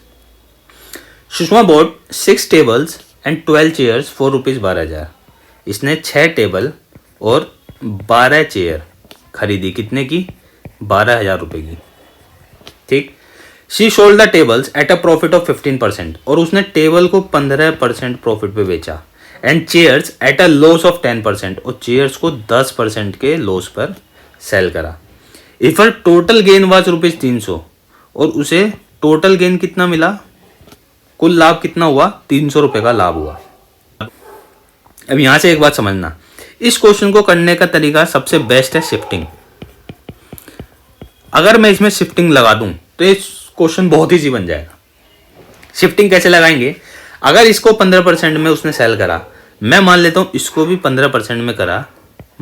Sushma bought 6 tables and 12 chairs for ₹12,000। इसने 6 टेबल और 12 चेयर खरीदी, कितने की, 12,000 रुपये की। ठीक, she sold the tables eight a profit of 15%, और उसने टेबल को 15% प्रॉफिट पे बेचा, and chairs eight a loss of 10%, और चेयर्स को 10% के लॉस पर सेल करा। If a total gain was ₹300 और उसे टोटल गेन कितना मिला, कुल लाभ कितना हुआ, ₹300 का लाभ हुआ। अब यहां से एक बात समझना, इस क्वेश्चन को करने का तरीका सबसे बेस्ट है शिफ्टिंग। अगर मैं इसमें शिफ्टिंग लगा दूं तो ये क्वेश्चन बहुत ईजी बन जाएगा। शिफ्टिंग कैसे लगाएंगे, अगर इसको 15% में उसने सेल करा, मैं मान लेता हूं इसको भी 15% में करा,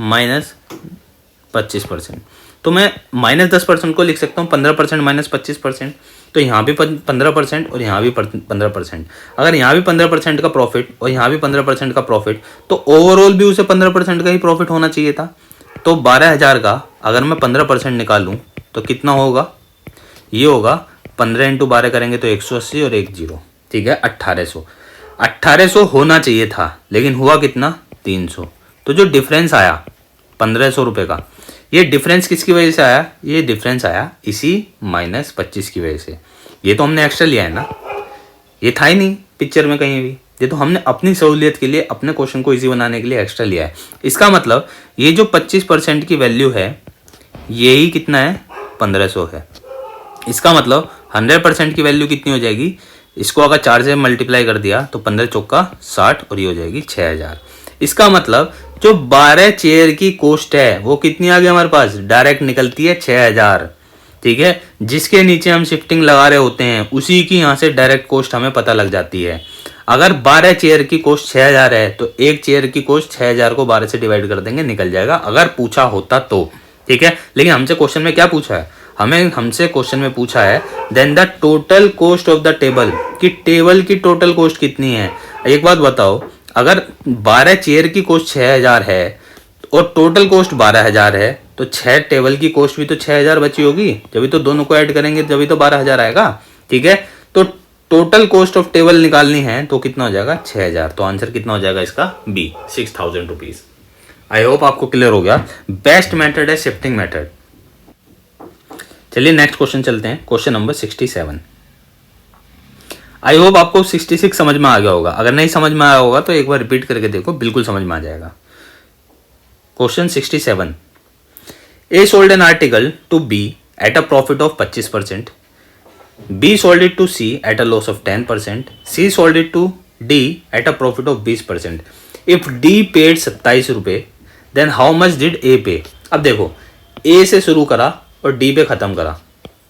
-25%, तो मैं -10% को लिख सकता हूँ 15% -25%, तो यहाँ भी 15% और यहाँ भी 15%। अगर यहाँ भी 15% का प्रॉफिट और यहाँ भी 15% का प्रॉफिट, तो ओवरऑल भी उसे 15% का ही प्रॉफिट होना चाहिए था। तो 12,000 का अगर मैं 15% निकालूं तो कितना होगा, ये होगा 15 × 12 करेंगे तो 180 और 1 0, ठीक है, 1800 होना चाहिए था, लेकिन हुआ कितना, 300। तो जो डिफरेंस आया 1500 रुपये का, ये डिफरेंस किसकी वजह से आया, ये डिफरेंस आया इसी -25 की वजह से। ये तो हमने एक्स्ट्रा लिया है ना, ये था ही नहीं पिक्चर में कहीं भी, ये तो हमने अपनी सहूलियत के लिए, अपने क्वेश्चन को इजी बनाने के लिए एक्स्ट्रा लिया है। इसका मतलब ये जो 25% की वैल्यू है, यही कितना है, 1500 है। इसका मतलब 100% की वैल्यू कितनी हो जाएगी, इसको अगर 4 से मल्टीप्लाई कर दिया तो 15 चौका 60 और ये हो जाएगी 6000। इसका मतलब जो 12 चेयर की कॉस्ट है वो कितनी आ गई हमारे पास, डायरेक्ट निकलती है 6000, ठीक है। जिसके नीचे हम शिफ्टिंग लगा रहे होते हैं उसी की यहाँ से डायरेक्ट कॉस्ट हमें पता लग जाती है। अगर 12 चेयर की कॉस्ट 6000 है तो एक चेयर की कॉस्ट 6000 को 12 से डिवाइड कर देंगे, निकल जाएगा, अगर पूछा होता तो, ठीक है। लेकिन हमसे क्वेश्चन में क्या पूछा है, हमसे क्वेश्चन में पूछा है then the total cost of the table, कि टेबल की टोटल कॉस्ट कितनी है। एक बात बताओ, अगर 12 चेयर की कॉस्ट 6000 है और टोटल कॉस्ट 12000 है, तो 6 टेबल की कॉस्ट भी तो 6000 बची होगी, जब तो दोनों को ऐड करेंगे तभी तो 12000 आएगा, ठीक है। तो टोटल कॉस्ट ऑफ टेबल निकालनी है तो कितना हो जाएगा, 6000। तो आंसर कितना हो जाएगा इसका, बी, 6000 रुपीज। आई होप आपको क्लियर हो गया। बेस्ट मेथड है शिफ्टिंग मेथड। चलिए नेक्स्ट क्वेश्चन चलते हैं, क्वेश्चन नंबर 67। आई होप आपको 66 समझ में आ गया होगा, अगर नहीं समझ में आया होगा तो एक बार रिपीट करके देखो, बिल्कुल समझ में आ जाएगा। Question 67, A sold an article to B at a profit of 25%, B sold it to C at a loss of 10%, C sold it to D at a profit of 20%। If D paid 27 रुपये, then how much did A pay. अब देखो, ए से शुरू करा और D पे खत्म करा,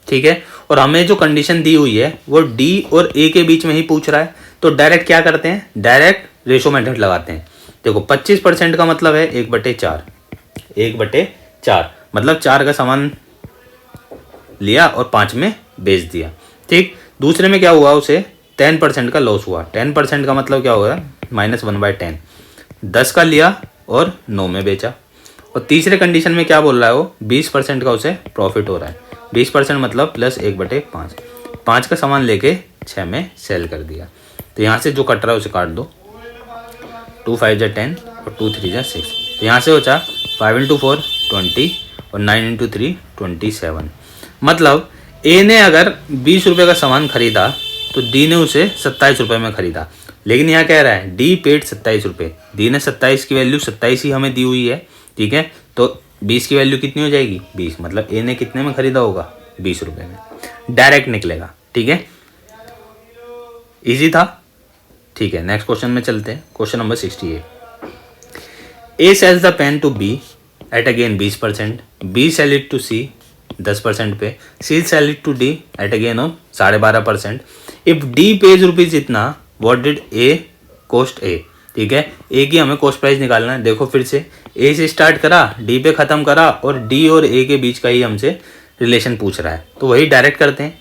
ठीक है, और हमें जो कंडीशन दी हुई है वो डी और ए के बीच में ही पूछ रहा है, तो डायरेक्ट क्या करते हैं, डायरेक्ट रेशो मेथड लगाते हैं। देखो 25% का मतलब है 1/4, 1/4 मतलब 4 का सामान लिया और 5 में बेच दिया, ठीक। दूसरे में क्या हुआ, उसे 10% का लॉस हुआ, 10% का मतलब क्या होगा, -1/10, 10 का लिया और 9 में बेचा। और तीसरे कंडीशन में क्या बोल रहा है वो, 20% का उसे प्रॉफिट हो रहा है, 20% मतलब +1/5, 5 का सामान लेके 6 में सेल कर दिया। तो यहाँ से जो कट रहा है उसे काट दो, 2 5 जा 10 और 2 3 जा 6, तो यहाँ से हो जा 5 × 4 20 और 9 × 3 27। मतलब ए ने अगर 20 रुपये का सामान खरीदा तो डी ने उसे 27 रुपये में खरीदा, लेकिन यहाँ कह रहा है डी पेड 27 रुपये, डी ने 27 की वैल्यू 27 ही हमें दी हुई है, ठीक है। तो 20 की वैल्यू कितनी हो जाएगी, 20, मतलब ए ने कितने में खरीदा होगा, 20 रुपये में, डायरेक्ट निकलेगा, ठीक है। इजी था, ठीक है। नेक्स्ट क्वेश्चन में चलते हैं, question number 68। A sells the pen to B at again 20%, B sell it to C 10% पे, C sell it to D at again of 12.5%। If D pays rupees इतना, what did A cost A, ठीक है। ए की हमें cost price निकालना है। देखो फिर से ए से स्टार्ट करा, डी पे खत्म करा, और डी और ए के बीच का ही हमसे रिलेशन पूछ रहा है, तो वही डायरेक्ट करते हैं,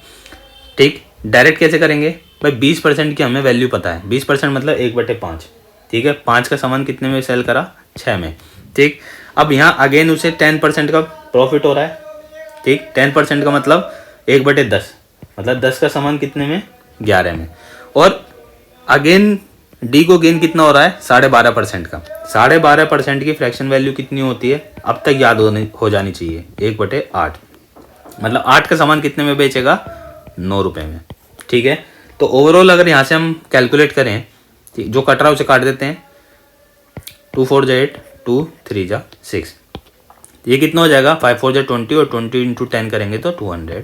ठीक। डायरेक्ट कैसे करेंगे भाई, 20% की हमें वैल्यू पता है, 20% मतलब 1/5, ठीक है। 5 का सामान कितने में सेल करा, 6 में, ठीक। अब यहाँ अगेन उसे 10% का प्रॉफिट हो रहा है, ठीक। 10% का मतलब 1/10, मतलब 10 का सामान कितने में, 11 में, और अगेन डी को गेन कितना हो रहा है, 12.5% का। 12.5% की फ्रैक्शन वैल्यू कितनी होती है, अब तक याद हो जानी चाहिए, 1/8, मतलब 8 का सामान कितने में बेचेगा, 9 रुपये में, ठीक है। तो ओवरऑल अगर यहाँ से हम कैलकुलेट करें, जो कट रहा है उसे काट देते हैं, 2 4 जा 8, 2 3 जा 6, ये कितना हो जाएगा 5 4 जा 20 और 20 इंटू 10 करेंगे तो 200।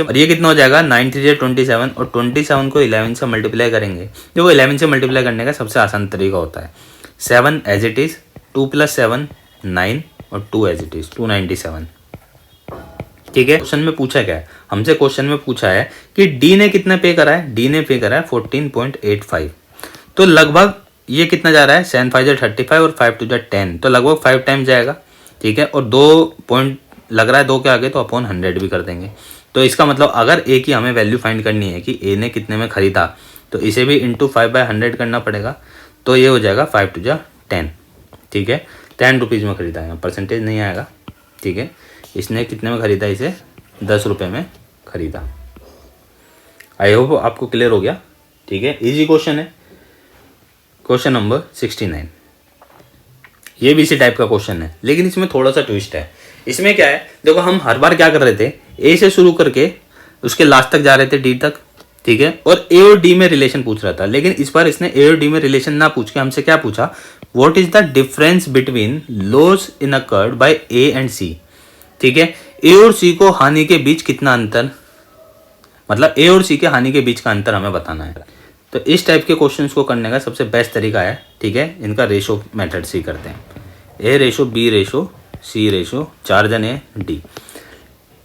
और ये कितना हो जाएगा 9 3 जा 27 और 27 को 11 से मल्टीप्लाई करेंगे। देखो 11 से मल्टीप्लाई करने का सबसे आसान तरीका होता है 7 एज इट इज़, 2 + 7 9 और 2 एज इट इज़ 297। ठीक है, क्वेश्चन में पूछा क्या है हमसे, क्वेश्चन में पूछा है कि डी ने कितना पे करा है, डी ने पे करा है 14.85। तो लगभग ये कितना जा रहा है 7 5 जा 35 और 5 2 जा 10, तो लगभग 5 टाइम्स जाएगा। ठीक है, और 2 पॉइंट लग रहा है 2 के आगे तो अपॉन 100 भी कर देंगे। तो इसका मतलब अगर ए की हमें वैल्यू फाइंड करनी है कि ए ने कितने में खरीदा तो इसे भी इंटू 5/100 करना पड़ेगा। तो ये हो जाएगा 5 2 जा 10। ठीक है, 10 रुपीज़ में खरीदा है, परसेंटेज नहीं आएगा। ठीक है, इसने कितने में खरीदा, इसे 10 रुपये में खरीदा। आई होप आपको क्लियर हो गया। ठीक है, इजी क्वेश्चन है। क्वेश्चन नंबर 69, ये भी इसी टाइप का क्वेश्चन है लेकिन इसमें थोड़ा सा ट्विस्ट है। इसमें क्या है, देखो हम हर बार क्या कर रहे थे, ए से शुरू करके उसके लास्ट तक जा रहे थे डी तक। ठीक है, और ए और डी में रिलेशन पूछ रहा था, लेकिन इस बार इसने ए और डी में रिलेशन ना पूछ के हमसे क्या पूछा, what is the difference between loss incurred by A and C. ठीक है, ए और सी को हानि के बीच कितना अंतर, मतलब ए और सी के हानि के बीच का अंतर हमें बताना है। तो इस टाइप के क्वेश्चंस को करने का सबसे बेस्ट तरीका है, ठीक है, इनका रेशो मेथड से करते हैं। ए रेशो बी रेशो सी रेशो, 4 जन ए डी।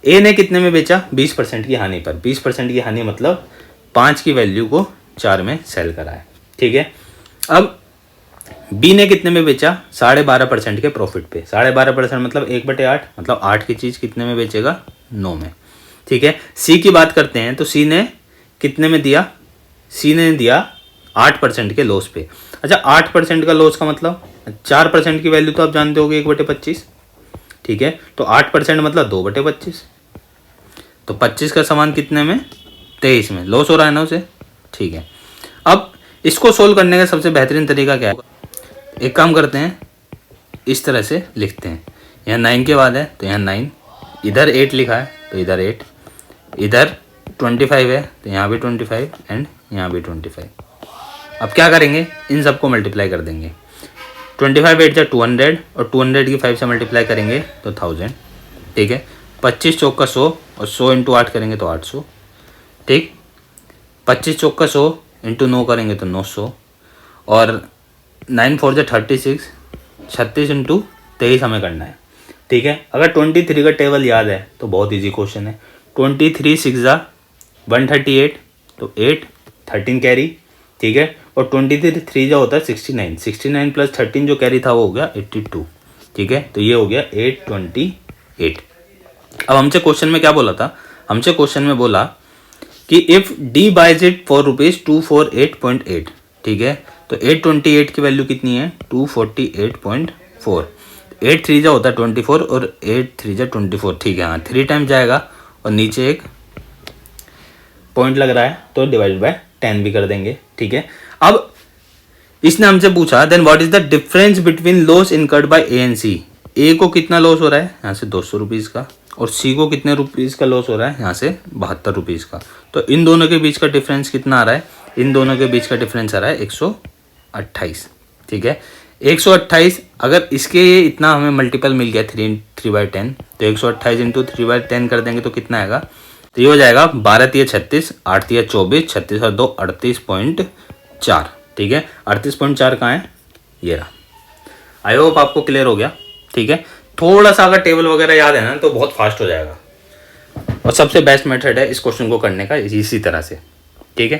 ए ने कितने में बेचा 20% की हानि पर, 20% की हानि मतलब 5 की वैल्यू को 4 में सेल करा है। ठीक है, अब बी ने कितने में बेचा 12.5% के प्रॉफिट पे, 12.5% मतलब 1/8 मतलब 8 की चीज़ कितने में बेचेगा 9 में। ठीक है, सी की बात करते हैं तो सी ने कितने में दिया, सी ने दिया 8% के लॉस पे। अच्छा 8% का लॉस का मतलब 4% की वैल्यू तो आप जानते होगे 1/25। ठीक है, तो 8% मतलब 2/25, तो 25 का सामान कितने में 23 में लॉस हो रहा है ना उसे। ठीक है, अब इसको सोल्व करने का सबसे बेहतरीन तरीका क्या है, एक काम करते हैं इस तरह से लिखते हैं, यहाँ 9 के बाद है तो यहाँ 9, इधर 8 लिखा है तो इधर 8, इधर 25 है तो यहाँ भी 25 एंड यहाँ भी 25। अब क्या करेंगे, इन सबको मल्टीप्लाई कर देंगे। 25 8 जा 200 और 200 की 5 से मल्टीप्लाई करेंगे तो 1000। ठीक है, 25 चौक का 100 और 100 इंटू 8 करेंगे तो 800। ठीक, 25 चौक का 100 इंटू 9 करेंगे तो 900 और 9 4 जा 36, 36 इंटू 23 हमें करना है। ठीक है, अगर 23 का टेबल याद है तो बहुत इजी क्वेश्चन है। 23 6 जा 138 तो 8 13 कैरी। ठीक है, और 23 3 जा होता है 69, 69 प्लस 13 जो कैरी था वो हो गया 82। ठीक है, तो ये हो गया 828। अब हमसे क्वेश्चन में क्या बोला था, हमसे क्वेश्चन में बोला कि if D buys it for ₹248.8। ठीक है, तो 828 की वैल्यू कितनी है 248.4। 8 3 जा होता है 24 और 8 3 जा 24। ठीक है, हाँ 3 टाइम जाएगा और नीचे एक पॉइंट लग रहा है तो डिवाइड बाय 10 भी कर देंगे। ठीक है, अब इसने हमसे पूछा then what is the difference between loss incurred by A and C. A को कितना लॉस हो रहा है यहाँ से 200 रुपीज़ का और सी को कितने रुपीज़ का लॉस हो रहा है यहाँ से 72 रुपीज़ का। तो इन दोनों के बीच का डिफरेंस कितना आ रहा है, इन दोनों के बीच का डिफरेंस आ रहा है 128। ठीक है, 128 अगर इसके ये इतना हमें मल्टीपल मिल गया 3/10 तो 128 इंटू 3/10 कर देंगे तो कितना आएगा, तो ये हो जाएगा 12 तिया 36, 8 तिया 24, 36 और 2 38.4। ठीक है, 38.4 कहाँ है, ये रहा। आई होप आपको क्लियर हो गया। ठीक है, थोड़ा सा अगर टेबल वगैरह याद है ना तो बहुत फास्ट हो जाएगा और सबसे बेस्ट मेथड है इस क्वेश्चन को करने का इसी तरह से। ठीक है,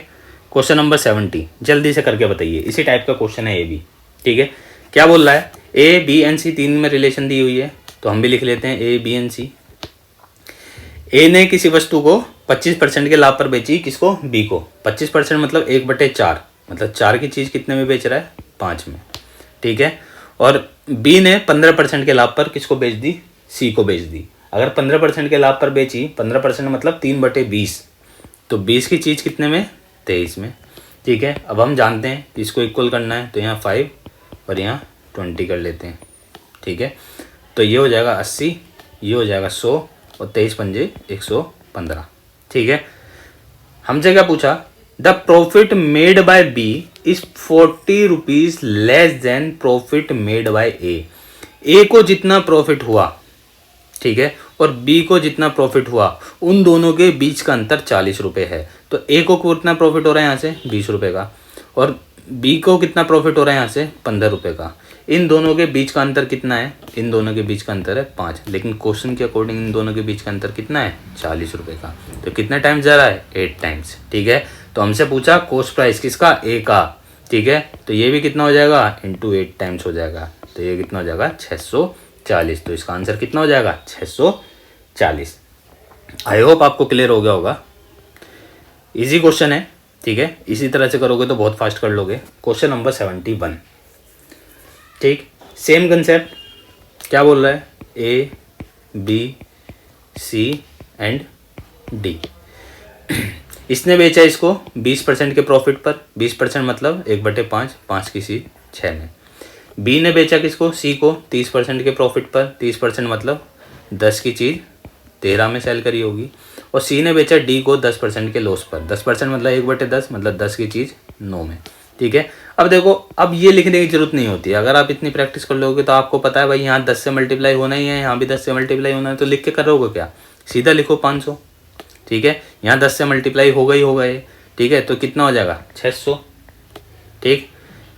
क्वेश्चन नंबर 70 जल्दी से करके बताइए, इसी टाइप का क्वेश्चन है ये भी। ठीक है, क्या बोल रहा है, ए बी एंड सी 3 में रिलेशन दी हुई है तो हम भी लिख लेते हैं ए बी एंड सी। ए ने किसी वस्तु को 25% के लाभ पर बेची, किसको, बी को। 25% मतलब 1/4 मतलब 4 की चीज़ कितने में बेच रहा है 5 में। ठीक है, और बी ने 15% के लाभ पर किसको बेच दी, सी को बेच दी। अगर 15% के लाभ पर बेची, 15% मतलब 3/20 तो 20 की चीज़ कितने में 23 में। ठीक है, अब हम जानते हैं कि इसको इक्वल करना है तो यहाँ 5 और यहाँ 20 कर लेते हैं। ठीक है, तो ये हो जाएगा 80, ये हो जाएगा 100 और 23 पंजे 115। ठीक है, हमसे क्या पूछा, the profit made by B is 40 rupees less than profit made by A. A को जितना प्रॉफिट हुआ ठीक है, और बी को जितना प्रॉफिट हुआ उन दोनों के बीच का अंतर 40 रुपये है। तो ए को कितना प्रॉफिट हो रहा है यहाँ से 20 रुपये का, और बी को कितना प्रॉफिट हो रहा है यहाँ से 15 रुपये का। इन दोनों के बीच का अंतर कितना है, इन दोनों के बीच का अंतर है 5, लेकिन क्वेश्चन के अकॉर्डिंग इन दोनों के बीच का अंतर कितना है 40 रुपये का। तो कितने टाइम्स जा रहा है 8 टाइम्स। ठीक है, तो हमसे पूछा कॉस्ट प्राइस किसका, ए का। ठीक है, तो ये भी कितना हो जाएगा इंटू 8 टाइम्स हो जाएगा, तो ये कितना हो जाएगा 640। तो इसका आंसर कितना हो जाएगा 640। आई होप आपको क्लियर हो गया होगा। इजी क्वेश्चन है। ठीक है, इसी तरह से करोगे तो बहुत फास्ट कर लोगे। Question number 71। ठीक, सेम कंसेप्ट, क्या बोल रहा है, A B C and D. इसने बेचा इसको 20% के प्रॉफिट पर, 20% मतलब 1/5, 5 की चीज 6 में। बी ने बेचा किसको, सी को 30% के प्रॉफिट पर, 30% मतलब 10 की चीज़ 13 में सेल करी होगी। और सी ने बेचा डी को 10% के लॉस पर, 10% मतलब 1/10 मतलब 10 की चीज़ 9 में। ठीक है, अब देखो, अब ये लिखने की जरूरत नहीं होती है। अगर आप इतनी प्रैक्टिस कर लोगे तो आपको पता है भाई यहाँ 10 से मल्टीप्लाई होना ही है, यहाँ भी 10 से मल्टीप्लाई होना है, तो लिख के करोगे क्या, सीधा लिखो 500। ठीक है, यहाँ 10 से मल्टीप्लाई होगा ही होगा ये। ठीक है, तो कितना हो जाएगा 600। ठीक,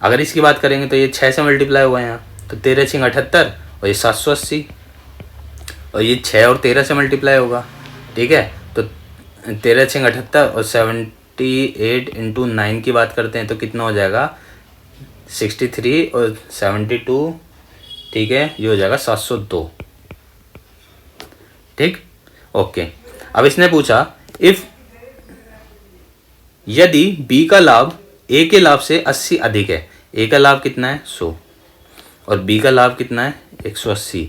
अगर इसकी बात करेंगे तो ये 6 से मल्टीप्लाई हुआ है यहाँ, तो 13 × 78 और ये 780, और ये 6 और 13 से मल्टीप्लाई होगा। ठीक है, तो 13 × 78 और 78 × 9 की बात करते हैं तो कितना हो जाएगा 63 और 72। ठीक है, ये हो जाएगा 702। ठीक, ओके। अब इसने पूछा इफ यदि बी का लाभ ए के लाभ से 80 अधिक है, ए का लाभ कितना है 100 और बी का लाभ कितना है 180,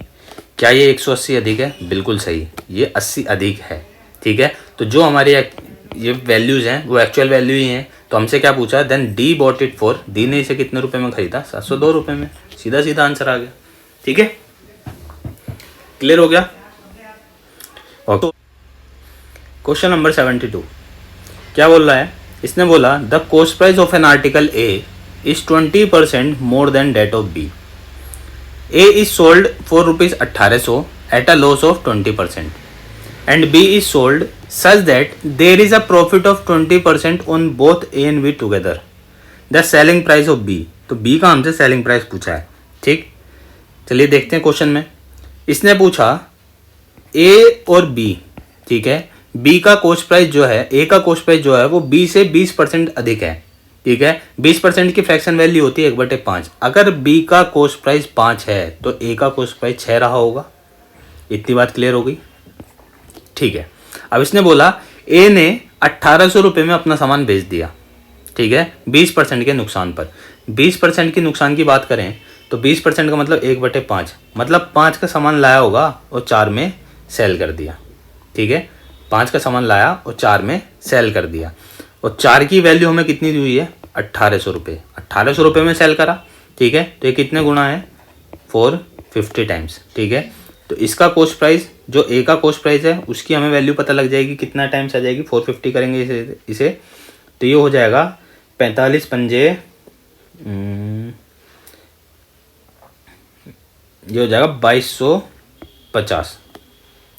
क्या ये 180 अधिक है, बिल्कुल सही, ये 80 अधिक है। ठीक है, तो जो हमारे ये वैल्यूज हैं वो एक्चुअल वैल्यू ही हैं। तो हमसे क्या पूछा, then D bought it for, D ने इसे कितने रुपए में खरीदा 702 रुपये में। सीधा सीधा आंसर आ गया। ठीक है, क्लियर हो गया। ओके, क्वेश्चन नंबर 72 क्या बोल रहा है, इसने बोला the cost price of an article A is 20% more than that of B. A is sold for ₹1800 at a loss of 20% and B is sold such that there is a profit of 20% on both A and B together. The selling price of B, तो B का हमसे selling price पूछा है। ठीक, चलिए देखते हैं question में। इसने पूछा ए और बी, ठीक है, बी का कॉस्ट प्राइस जो है, ए का कॉस्ट प्राइस जो है वो बी से 20% अधिक है। ठीक है, 20% की फ्रैक्शन वैल्यू होती है 1/5। अगर बी का कॉस्ट प्राइस 5 है तो ए का कॉस्ट प्राइस 6 रहा होगा। इतनी बात क्लियर हो गई। ठीक है, अब इसने बोला ए ने 1800 रुपये में अपना सामान बेच दिया। ठीक है, 20% के नुकसान पर। 20% की नुकसान की बात करें तो 20% का मतलब 1/5, मतलब 5 का सामान लाया होगा और 4 में सेल कर दिया। ठीक है, 5 का सामान लाया और 4 में सेल कर दिया, और 4 की वैल्यू हमें कितनी दी हुई है 1800 रुपये। 1800 रुपये में सेल करा। ठीक है, तो ये कितने गुना है 450 टाइम्स। ठीक है, तो इसका कॉस्ट प्राइस जो ए का कॉस्ट प्राइस है उसकी हमें वैल्यू पता लग जाएगी, कितना टाइम्स आ जाएगी 450 करेंगे इसे तो ये हो जाएगा 45 पंजे, ये हो जाएगा 2250।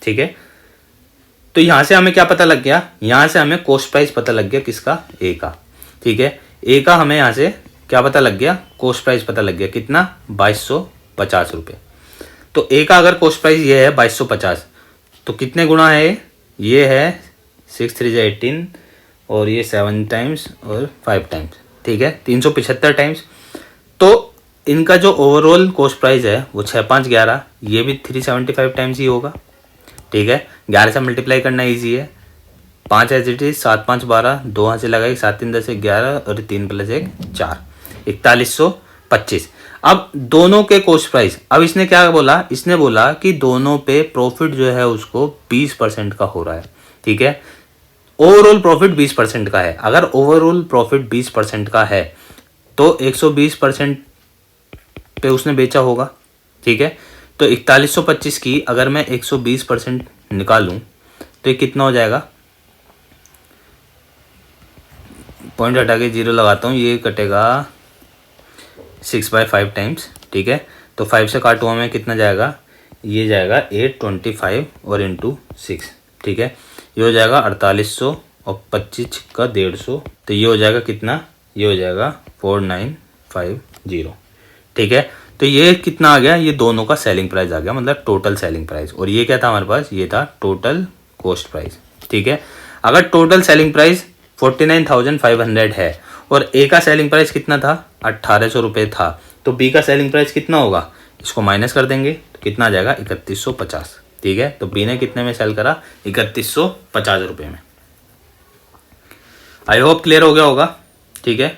ठीक है, तो यहाँ से हमें क्या पता लग गया, यहाँ से हमें कॉस्ट प्राइस पता लग गया किसका, ए का। ठीक है, ए का हमें यहाँ से क्या पता लग गया, कॉस्ट प्राइस पता लग गया, कितना 2250 रुपये। तो ए का अगर कॉस्ट प्राइस ये है 2250 तो कितने गुना है, ये है 6 3 18 और ये 7 टाइम्स और 5 टाइम्स। ठीक है, 375 टाइम्स। तो इनका जो ओवरऑल कॉस्ट प्राइस है वो 6 5 11, ये भी 375 टाइम्स ही होगा। ठीक है, 11 से मल्टीप्लाई करना इजी है। 5 एज इट इज, 7 5 12, 2 हाथ से लगाई, 7 3 10 11 और 3 + 1 4, 4125। अब दोनों के कॉस्ट प्राइस, अब इसने क्या बोला, इसने बोला कि दोनों पे प्रॉफिट जो है उसको 20% का हो रहा है। ठीक है, ओवरऑल प्रॉफिट 20% का है। अगर ओवरऑल प्रॉफिट 20% का है तो 120% पे उसने बेचा होगा। ठीक है, तो 4125 की अगर मैं 120% निकालूं तो ये कितना हो जाएगा, पॉइंट हटा के 0 लगाता हूँ, ये कटेगा 6/5 टाइम्स। ठीक है, तो 5 से काटूंगा मैं, कितना जाएगा ये जाएगा 825 और इंटू 6, ठीक है। ये हो जाएगा 4800 और 25 का 150, तो ये हो जाएगा कितना, ये हो जाएगा 4950, ठीक है। तो ये कितना आ गया, ये दोनों का सेलिंग प्राइस आ गया, मतलब टोटल सेलिंग प्राइस। और ये क्या था हमारे पास, ये था टोटल कॉस्ट प्राइस, ठीक है। अगर टोटल सेलिंग प्राइस 49,500 है और ए का सेलिंग प्राइस कितना था, 1800 रुपये था, तो बी का सेलिंग प्राइस कितना होगा, इसको माइनस कर देंगे तो कितना आ जाएगा 3150, ठीक है। तो बी ने कितने में सेल करा, 3150 रुपये में। आई होप क्लियर हो गया होगा, ठीक है।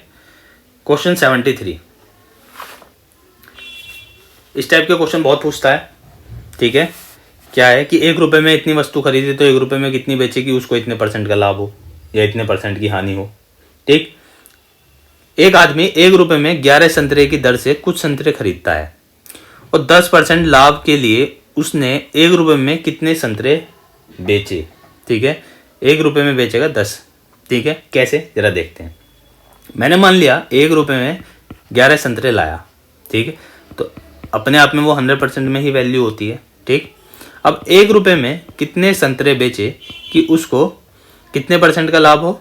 क्वेश्चन 73, इस टाइप के क्वेश्चन बहुत पूछता है, ठीक है। क्या है कि 1 रुपये में इतनी वस्तु खरीदी तो 1 रुपये में कितनी बेचेगी, उसको इतने % का लाभ हो या इतने % की हानि हो, ठीक। एक आदमी 1 रुपये में 11 संतरे की दर से कुछ संतरे खरीदता है और 10% लाभ के लिए उसने 1 रुपये में कितने संतरे बेचे, ठीक है। 1 रुपये में बेचेगा 10, ठीक है। कैसे, जरा देखते हैं। मैंने मान लिया 1 रुपये में 11 संतरे लाया, ठीक है। तो अपने आप में वो 100% में ही वैल्यू होती है, ठीक। अब 1 रुपये में कितने संतरे बेचे कि उसको कितने % का लाभ हो,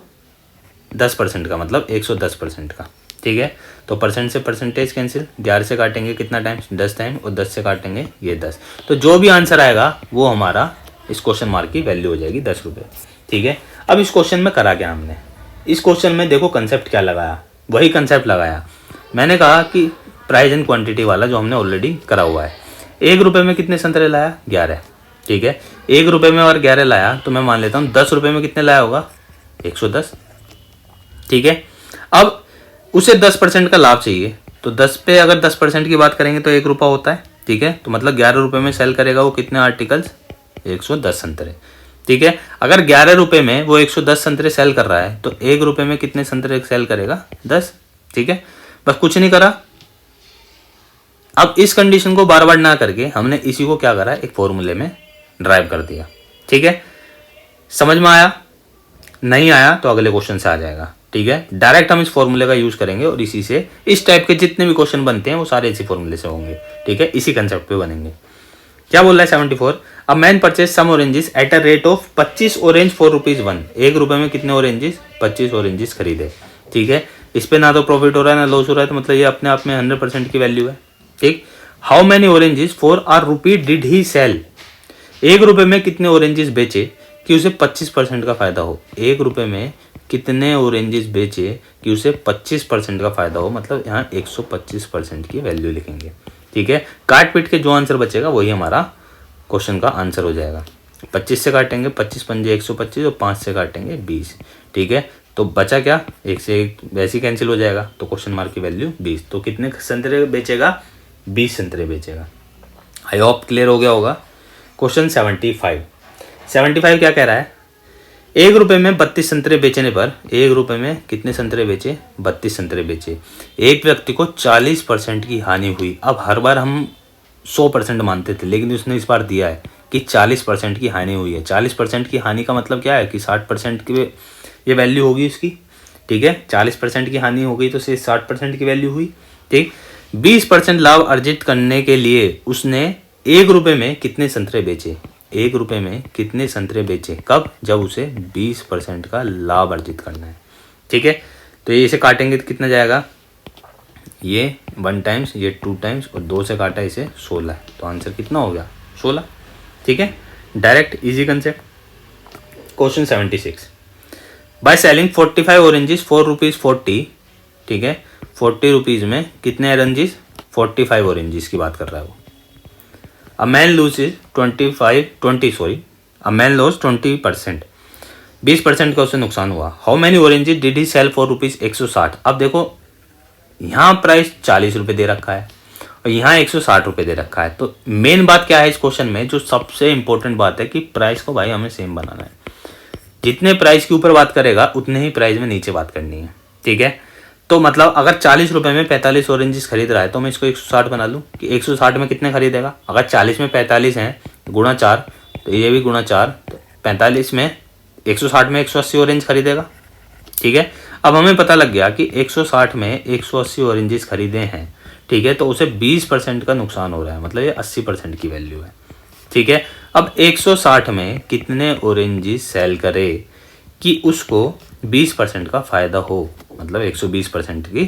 10% का, मतलब 110% का, ठीक है। तो % से % कैंसिल, 11 से काटेंगे कितना टाइम, 10 टाइम, और 10 से काटेंगे ये 10। तो जो भी आंसर आएगा वो हमारा इस क्वेश्चन मार्क की वैल्यू हो जाएगी 10 रुपये, ठीक है। अब इस क्वेश्चन में करा क्या हमने, इस क्वेश्चन में देखो कंसेप्ट क्या लगाया, वही कंसेप्ट लगाया। मैंने कहा कि प्राइस एंड क्वांटिटी वाला जो हमने ऑलरेडी करा हुआ है। 1 रुपये में कितने संतरे लाया, 11, ठीक है। 1 रुपये में और 11 लाया तो मैं मान लेता हूँ 10 रुपये में कितने लाया होगा, 110, ठीक है। अब उसे 10% का लाभ चाहिए, तो 10 पे अगर 10% की बात करेंगे तो 1 रुपया होता है, ठीक है। तो मतलब 11 रुपये में सेल करेगा वो कितने आर्टिकल्स, 110 संतरे, ठीक है। अगर 11 रुपये में वो 110 संतरे सेल कर रहा है तो 1 रुपये में कितने संतरे सेल करेगा, 10, ठीक है। बस कुछ नहीं करा। अब इस कंडीशन को बार बार ना करके हमने इसी को क्या करा, एक फॉर्मूले में ड्राइव कर दिया, ठीक है। समझ में आया, नहीं आया तो अगले क्वेश्चन से आ जाएगा, ठीक है। डायरेक्ट हम इस फॉर्मूले का यूज करेंगे और इसी से इस टाइप के जितने भी क्वेश्चन बनते हैं वो सारे इसी फॉर्मूले से होंगे, ठीक है। इसी कंसेप्ट पे बनेंगे। क्या बोल रहा है 74, a man purchase some oranges at a rate of 25 orange for ₹1। 1 रुपये में कितने ऑरेंजेस, 25 ऑरेंजेस खरीदे, ठीक है। इस पे ना तो प्रॉफिट हो रहा है ना लॉस हो रहा है, तो मतलब ये अपने आप में 100% की वैल्यू है, ठीक। How many oranges for ₹1 did he sell, 1 रुपये में कितने ऑरेंजेस बेचे कि उसे 25% का फायदा हो। 1 रुपये में कितने ऑरेंजेस बेचे कि उसे 25% का फायदा हो, मतलब यहाँ 125% की वैल्यू लिखेंगे, ठीक है। काट पीट के जो आंसर बचेगा वही हमारा क्वेश्चन का आंसर हो जाएगा। 25 से काटेंगे 25 पंजे 125 और 5 से काटेंगे 20, ठीक है। तो बचा क्या, 1 से 1 वैसे ही कैंसिल हो जाएगा, तो क्वेश्चन मार्क की वैल्यू 20। तो कितने संतरे बेचेगा, 20 संतरे बेचेगा। आई होप क्लियर हो गया होगा। क्वेश्चन 75 क्या कह रहा है, 1 रुपये में 32 संतरे बेचने पर 1 रुपये में कितने संतरे बेचे, 32 संतरे बेचे। एक व्यक्ति को 40% की हानि हुई। अब हर बार हम 100% मानते थे, लेकिन उसने इस बार दिया है कि 40% की हानि हुई है। 40% की हानि का मतलब क्या है कि 60% की ये वैल्यू होगी उसकी, ठीक है। 40% की हानि हो गई तो सिर्फ 60% की वैल्यू हुई, ठीक। 20% लाभ अर्जित करने के लिए उसने 1 रुपये में कितने संतरे बेचे, 1 रुपये में कितने संतरे बेचे, कब, जब उसे 20% का लाभ अर्जित करना है, ठीक है। तो ये इसे काटेंगे तो कितना जाएगा, ये 1 टाइम्स, ये 2 टाइम्स, और 2 से काटा इसे 16, तो आंसर कितना हो गया 16, ठीक है। Direct easy concept. Question 76, by selling 45 oranges for ₹40, ठीक है। 40 रुपीज़ में कितने ऑरेंजेस, 45 ऑरेंजेस की बात कर रहा है वो। अ मैन लूजेज 20%, 20% का उसे नुकसान हुआ। How many oranges did he sell for ₹160। अब देखो यहाँ प्राइस 40 रुपये दे रखा है और यहाँ 160 रुपये दे रखा है। तो मेन बात क्या है इस क्वेश्चन में, जो सबसे इंपॉर्टेंट बात है कि प्राइस को भाई हमें सेम बनाना है। जितने प्राइस के ऊपर बात करेगा उतने ही प्राइस में नीचे बात करनी है, ठीक है। तो मतलब अगर 40 रुपये में 45 ऑरेंजेस खरीद रहा है तो मैं इसको 160 बना लूँ कि 160 में कितने खरीदेगा। अगर 40 में 45 हैं गुणा 4, तो ये भी गुणा 4, तो 45 में 160 में 180 ऑरेंज खरीदेगा, ठीक है। अब हमें पता लग गया कि 160 में 180 ऑरेंजेस खरीदे हैं, ठीक है। तो उसे 20% का नुकसान हो रहा है, मतलब ये 80% की वैल्यू है, ठीक है। अब 160 में कितने ऑरेंजेस सेल करे कि उसको 20% का फ़ायदा हो, मतलब 120% की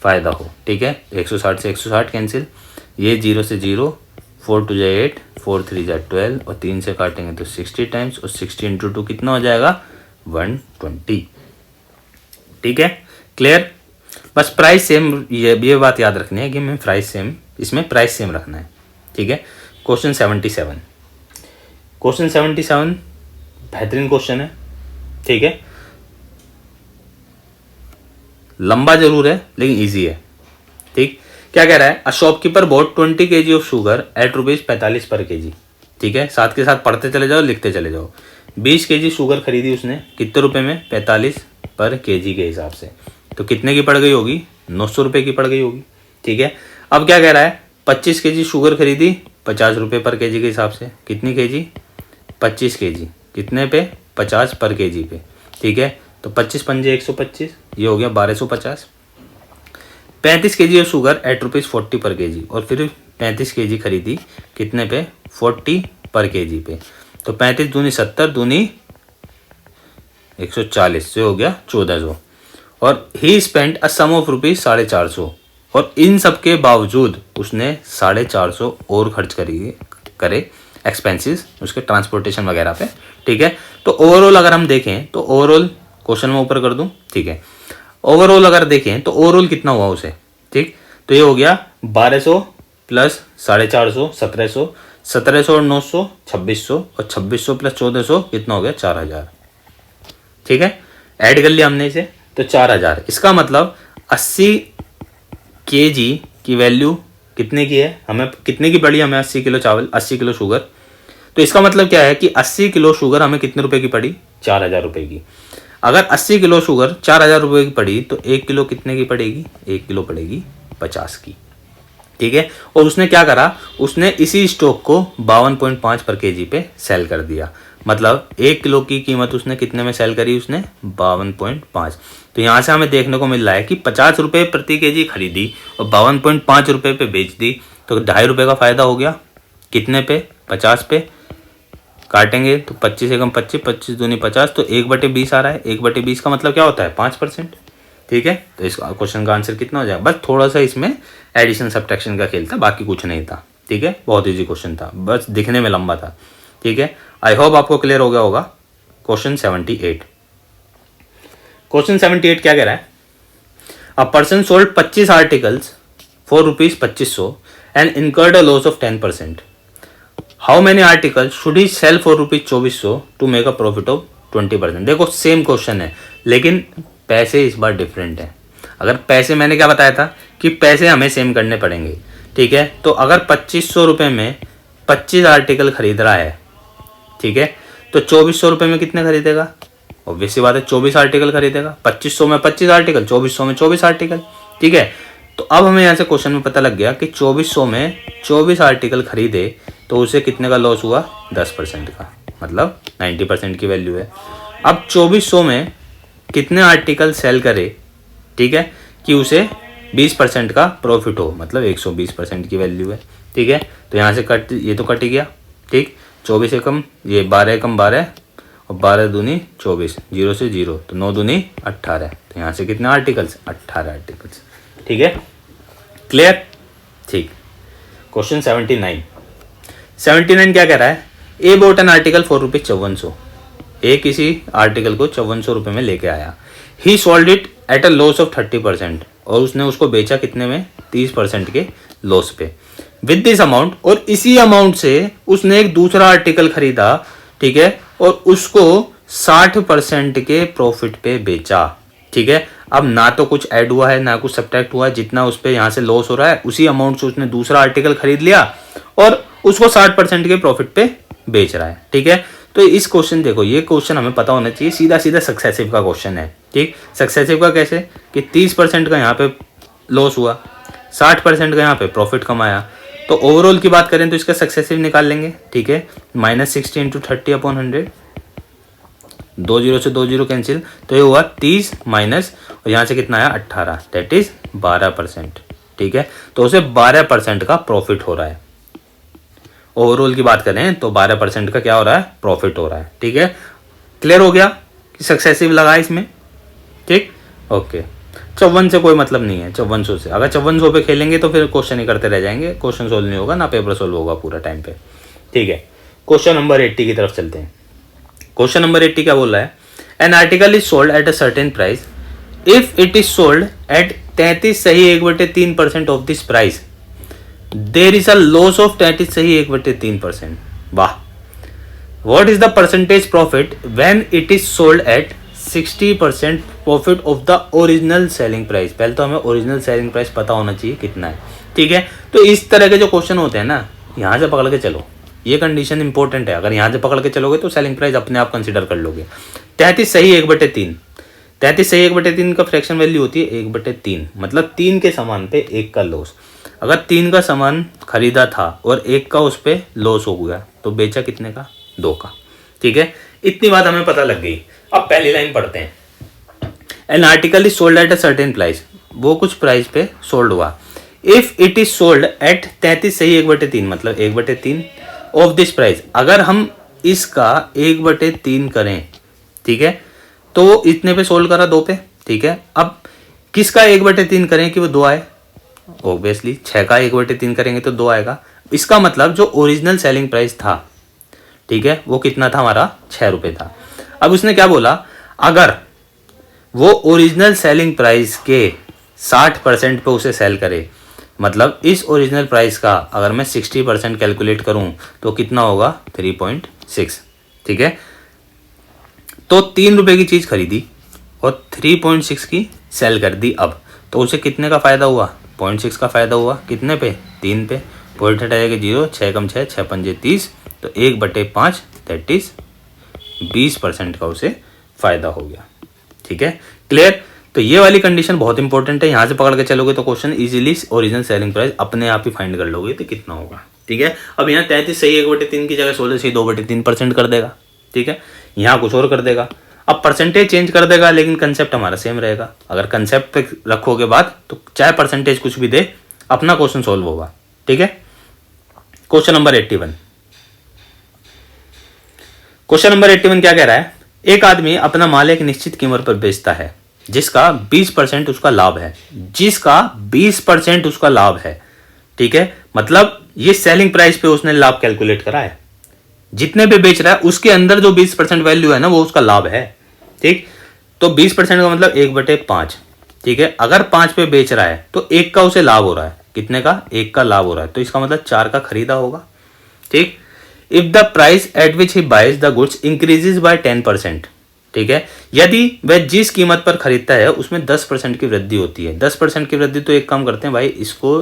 फ़ायदा हो, ठीक है। 160 से 160 कैंसिल, ये 0 से 0, 4 2 जा 8, 4 3 जा 12 और 3 से काटेंगे तो 60 टाइम्स, और 60 इंटू 2 कितना हो जाएगा 120, ठीक है। क्लियर। बस प्राइस सेम, ये बात याद रखनी है कि मैं प्राइस सेम, इसमें प्राइस सेम रखना है, ठीक है। क्वेश्चन 77, क्वेश्चन 77 बेहतरीन क्वेश्चन है, ठीक है। लंबा जरूर है लेकिन इजी है, ठीक। क्या कह रहा है, a shopkeeper bought 20 kg of sugar at ₹45 per kg, ठीक है। साथ के साथ पढ़ते चले जाओ, लिखते चले जाओ। 20 kg शुगर खरीदी उसने, कितने रुपए में, 45 पर kg के हिसाब से, तो कितने की पड़ गई होगी, 900 रुपये की पड़ गई होगी, ठीक है। अब क्या कह रहा है, 25 kg शुगर खरीदी 50 रुपये पर kg के हिसाब से, कितनी kg, 25 kg, कितने पे, 50 पर kg पे, ठीक है। तो 25 पंजे 125, ये हो गया 1250। 35 kg ऑफ शुगर एट ₹40 पर kg, और फिर 35 kg खरीदी कितने पे, 40 पर kg पे, तो 35 दूनी 70, दूनी 140 से हो गया 1400, और ही स्पेंट अ सम ऑफ ₹450, और इन सब के बावजूद उसने 450 और खर्च करे एक्सपेंसेस उसके ट्रांसपोर्टेशन वगैरह पे, ठीक है। तो ओवरऑल अगर हम देखें तो ओवरऑल, क्वेश्चन में ऊपर कर दूं, ठीक है। ओवरऑल अगर देखें तो ओवरऑल कितना हुआ उसे, ठीक। तो ये हो गया 1200 प्लस 450, 1700, 1700 और 900 2600, और 2600 प्लस 1400 कितना हो गया 4000, ठीक है। ऐड कर लिया हमने इसे, तो 4000। इसका मतलब 80 kg की वैल्यू कितने की है, हमें कितने की पड़ी, हमें 80 किलो चावल, 80 किलो शुगर, तो इसका मतलब क्या है कि 80 किलो शुगर हमें कितने रुपए की पड़ी, 4000 रुपए की। अगर 80 किलो शुगर 4000 रुपये की पड़ी तो 1 किलो कितने की पड़ेगी, 1 किलो पड़ेगी 50 की, ठीक है। और उसने क्या करा, उसने इसी स्टॉक को 52.5 पर kg पे सेल कर दिया, मतलब 1 किलो की कीमत उसने कितने में सेल करी, उसने 52.5। तो यहाँ से हमें देखने को मिल रहा है कि 50 रुपये प्रति kg खरीदी और 52.5 रुपये पे बेच दी, तो 2.5 रुपये का फ़ायदा हो गया, कितने पे, 50 पे, काटेंगे तो 25 एकम 25, 25 दूनी 50, तो 1/20 आ रहा है। 1/20 का मतलब क्या होता है, 5%, ठीक है। तो इस क्वेश्चन का आंसर कितना हो जाएगा, बस थोड़ा सा इसमें एडिशन सब्ट्रैक्शन का खेल था, बाकी कुछ नहीं था, ठीक है। बहुत इजी क्वेश्चन था, बस दिखने में लंबा था, ठीक है। आई होप आपको क्लियर हो गया होगा। क्वेश्चन 78, क्वेश्चन 78 क्या कह रहा है, a person sold 25 articles for ₹2500 and incurred a loss of 10%. How many article should he sell for ₹2400 to make a profit of 20%. देखो सेम क्वेश्चन है लेकिन पैसे इस बार डिफरेंट है। अगर पैसे, मैंने क्या बताया था कि पैसे हमें सेम करने पड़ेंगे, ठीक है। तो अगर 2500 रुपये में 25 आर्टिकल खरीद रहा है, ठीक है, तो 2400 रुपये में कितने खरीदेगा, ऑब्वियस सी बात है 24 आर्टिकल खरीदेगा। 2500 में 25 आर्टिकल, 2400 में 24 आर्टिकल, ठीक है। तो अब हमें यहाँ से क्वेश्चन में पता लग गया कि 2400 में 24 आर्टिकल खरीदे तो उसे कितने का लॉस हुआ, 10% का, मतलब 90% की वैल्यू है। अब 2400 में कितने आर्टिकल सेल करे, ठीक है, कि उसे 20% का प्रॉफिट हो, मतलब 120% की वैल्यू है, ठीक है। तो यहाँ से कट, ये तो कट ही गया, ठीक। 24 एकम, ये 12 एकम 12 और 12 दूनी 24, 0 से 0, तो 9 दूनी 18। तो यहाँ से कितने आर्टिकल्स, 18 आर्टिकल्स, ठीक है। क्लियर, ठीक। क्वेश्चन 79 क्या कह रहा है, ए बॉट एन आर्टिकल फॉर ₹5400. ए किसी आर्टिकल को 5400 रुपये में लेके आया। ही sold it at a loss of 30%, और उसने उसको बेचा कितने में, 30% के लॉस पे। विद दिस अमाउंट, और इसी अमाउंट से उसने एक दूसरा आर्टिकल खरीदा, ठीक है, और उसको 60% के प्रॉफिट पे बेचा, ठीक है। अब ना तो कुछ ऐड हुआ है ना कुछ सब्ट्रैक्ट हुआ है, जितना उस पर यहाँ से लॉस हो रहा है उसी अमाउंट से उसने दूसरा आर्टिकल खरीद लिया और उसको 60% के प्रॉफिट पे बेच रहा है, ठीक है। तो इस क्वेश्चन, देखो ये क्वेश्चन हमें पता होना चाहिए, सीधा सीधा सक्सेसिव का क्वेश्चन है, ठीक। सक्सेसिव का कैसे, कि 30% का यहाँ पे लॉस हुआ, 60% का यहाँ पे प्रॉफिट कमाया। तो ओवरऑल की बात करें तो इसका सक्सेसिव निकाल लेंगे, ठीक है। -60 × 30/100, 2 0 से 2 0 कैंसिल, तो ये हुआ 30 माइनस, और यहाँ से कितना आया 18, दैट इज 12%, ठीक है। तो उसे 12% का प्रॉफिट हो रहा है। ओवरऑल की बात करें तो 12% का क्या हो रहा है, प्रॉफिट हो रहा है। ठीक है, क्लियर हो गया कि सक्सेसिव लगा इसमें। ठीक, ओके। 54 से कोई मतलब नहीं है, 5400 से। अगर 5400 पे खेलेंगे तो फिर क्वेश्चन ही करते रह जाएंगे, क्वेश्चन सोल्व नहीं होगा ना पेपर सोल्व होगा पूरा टाइम पे। ठीक है, क्वेश्चन नंबर 80 की तरफ चलते हैं। क्वेश्चन नंबर 80 क्या बोल रहा है, an article is sold at a certain price if it is sold at 33 सही 1/3% of this price there is a loss of 33 सही 1/3%। वाह। What is the percentage profit when it is sold at 60% profit of the original selling price. पहले तो हमें original selling price पता होना चाहिए कितना है। ठीक है, तो इस तरह के जो क्वेश्चन होते हैं ना, यहाँ से पकड़ के चलो, ये कंडीशन इंपॉर्टेंट है। अगर यहाँ से पकड़ के चलोगे तो सेलिंग प्राइस अपने आप कंसिडर कर लोगे। 33 सही 1/3, 33 सही 1/3 का फ्रैक्शन वैल्यू होती है 1/3, मतलब 3 के सामान पे 1 का लॉस। अगर 3 का सामान खरीदा था और 1 का उस पर लॉस हो गया तो बेचा कितने का, 2 का। ठीक है, इतनी बात हमें पता लग गई। अब पहली लाइन पढ़ते हैं, an article is sold at a certain price, वो कुछ प्राइस पे सोल्ड हुआ। If it is sold at 33 सही 1/3, मतलब 1/3 ऑफ दिस प्राइस। अगर हम इसका 1/3 करें, ठीक है, तो इतने पे सोल्व करा, 2 पे। ठीक है, अब किसका 1/3 करें कि वो 2 आए, ऑब्वियसली 6 का 1/3 करेंगे तो 2 आएगा। इसका मतलब जो ओरिजिनल सेलिंग प्राइस था, ठीक है, वो कितना था हमारा, 6 रुपये था। अब उसने क्या बोला, अगर वो ओरिजिनल सेलिंग प्राइस के 60% पे उसे सेल करे, मतलब इस ओरिजिनल प्राइस का अगर मैं 60% कैलकुलेट करूं तो कितना होगा, 3.6। ठीक है, तो 3 रुपए की चीज खरीदी और 3.6 की सेल कर दी। अब तो उसे कितने का फायदा हुआ, 0.6 का फायदा हुआ। कितने पे, 3 पे। पॉइंट हटाएगा 0, 6 कम 6, 6 पंजे 30, तो 1/5 दैट इज 20% का उसे फायदा हो गया। ठीक है, क्लियर। तो ये वाली कंडीशन बहुत इंपॉर्टेंट है, यहाँ से पकड़ के चलोगे तो question easily original selling price अपने आप ही फाइंड कर लोगे तो कितना होगा। ठीक है, अब यहाँ 33 सही 1/3 की जगह 16 सही 2/3% कर देगा। ठीक है, यहाँ कुछ और कर देगा। अब परसेंटेज चेंज कर देगा लेकिन कंसेप्ट हमारा सेम रहेगा। अगर कंसेप्ट पे रखोगे बात तो चाहे परसेंटेज कुछ भी दे, अपना क्वेश्चन सोल्व होगा। ठीक है, क्वेश्चन नंबर 81। क्वेश्चन नंबर 81 क्या कह रहा है, एक आदमी अपना माल एक निश्चित कीमत पर बेचता है जिसका 20% उसका लाभ है, जिसका 20% उसका लाभ है। ठीक है, मतलब ये सेलिंग प्राइस पे उसने लाभ कैलकुलेट करा है, जितने पे बेच रहा है उसके अंदर जो 20% वैल्यू है ना वो उसका लाभ है। ठीक, तो 20% का मतलब 1/5। ठीक है, अगर 5 पे बेच रहा है तो 1 का उसे लाभ हो रहा है, कितने का, 1 का लाभ हो रहा है, तो इसका मतलब 4 का खरीदा होगा। ठीक, if the price at which he buys the goods increases by 10%। ठीक है, यदि वह जिस कीमत पर खरीदता है उसमें 10% की वृद्धि होती है। 10% की वृद्धि, तो एक काम करते हैं भाई, इसको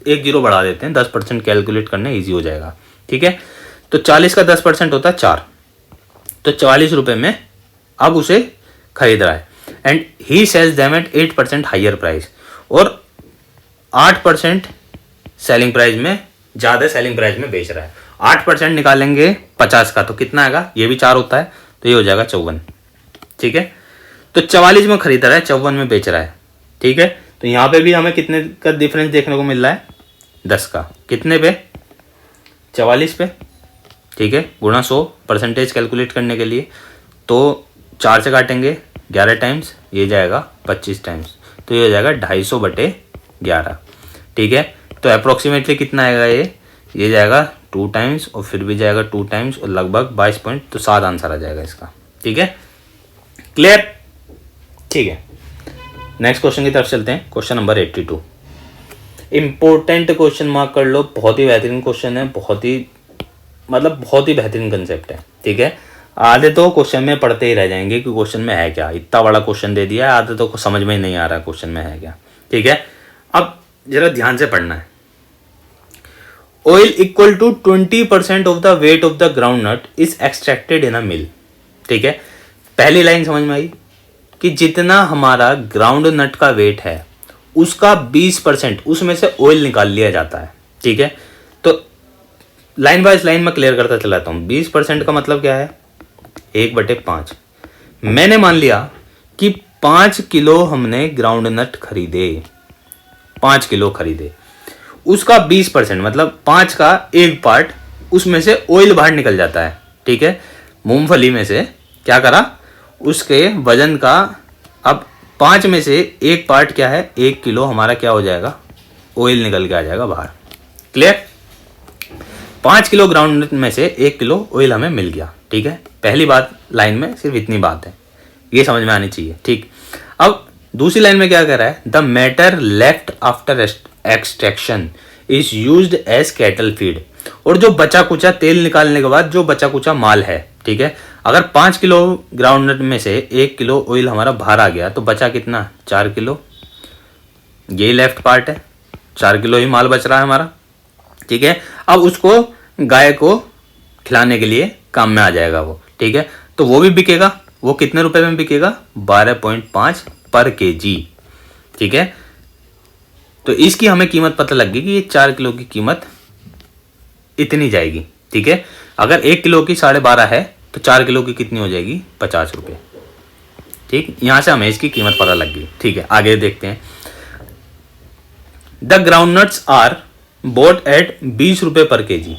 1 0 बढ़ा देते हैं, 10% कैलकुलेट करना ईजी हो जाएगा। ठीक है, तो 40 का 10% होता है 4, तो 44 रुपए में अब उसे खरीद रहा है। And he sells them at 8% higher price, और 8% सेलिंग प्राइस में, ज्यादा सेलिंग प्राइस में बेच रहा है। 8% निकालेंगे 50 का तो कितना आएगा, ये भी 4 होता है तो ये हो जाएगा 54। ठीक है, तो 44 में खरीद रहा है, 54 में बेच रहा है। ठीक है, तो यहाँ पे भी हमें कितने का डिफरेंस देखने को मिल रहा है, 10 का। कितने पे, 44 पे। ठीक है, गुणा 100 परसेंटेज कैलकुलेट करने के लिए, तो 4 से काटेंगे 11 टाइम्स, ये जाएगा 25 टाइम्स, तो ये हो जाएगा 250/11। ठीक है, तो अप्रोक्सीमेटली कितना आएगा, ये जाएगा 2 टाइम्स और फिर भी जाएगा 2 टाइम्स और लगभग 22 पॉइंट, तो 7 आंसर आ जाएगा इसका। ठीक है, क्लियर। ठीक है, नेक्स्ट क्वेश्चन की तरफ चलते हैं। Question number 82, important question mark कर लो, बहुत ही बेहतरीन क्वेश्चन है, बहुत ही बेहतरीन कंसेप्ट है। ठीक है, आधे तो क्वेश्चन में पढ़ते ही रह जाएंगे कि क्वेश्चन में है क्या, इतना बड़ा क्वेश्चन दे दिया है, आधे तो समझ में ही नहीं आ रहा क्वेश्चन में है क्या। ठीक है, अब जरा ध्यान से पढ़ना है। Oil equal to 20% of the weight of the groundnut is extracted in a mill. ठीक है, पहली लाइन समझ में आई कि जितना हमारा ग्राउंड नट का वेट है उसका 20% उसमें से ऑयल निकाल लिया जाता है। ठीक है, तो लाइन बाय लाइन में क्लियर करता चलाता हूं। 20% का मतलब क्या है, 1/5। मैंने मान लिया कि 5 किलो हमने ग्राउंड नट खरीदे, 5 किलो खरीदे, उसका 20% मतलब 5 का एक पार्ट उसमें से ऑयल बाहर निकल जाता है। ठीक है, मूंगफली में से क्या करा, उसके वजन का, अब 5 में से एक पार्ट क्या है, 1 किलो हमारा क्या हो जाएगा, ऑयल निकल के आ जाएगा बाहर। क्लियर? 5 किलो ग्राउंडनट में से 1 किलो ऑयल हमें मिल गया। ठीक है, पहली बात लाइन में सिर्फ इतनी बात है, ये समझ में आनी चाहिए। ठीक, अब दूसरी लाइन में क्या कह रहा है, the matter left after extraction is used as cattle feed. और जो बचा कुचा तेल निकालने के बाद जो बचा कुचा माल है, ठीक है, अगर 5 किलो ग्राउंडनट में से 1 किलो ऑयल हमारा बाहर आ गया तो बचा कितना, 4 किलो। ये लेफ्ट पार्ट है, 4 किलो ही माल बच रहा है हमारा। ठीक है, अब उसको गाय को खिलाने के लिए काम में आ जाएगा वो। ठीक है, तो वो भी बिकेगा, वो कितने रुपए में बिकेगा, 12.5 पर केजी। ठीक है, तो इसकी हमें कीमत पता लग गई कि ये 4 किलो की कीमत इतनी जाएगी। ठीक है, अगर 1 किलो की 12.5 है तो 4 किलो की कितनी हो जाएगी, 50 रुपये। ठीक, यहां से हमें इसकी कीमत पता लग गई। ठीक है, आगे देखते हैं। The groundnuts are bought at 20 रुपये पर केजी।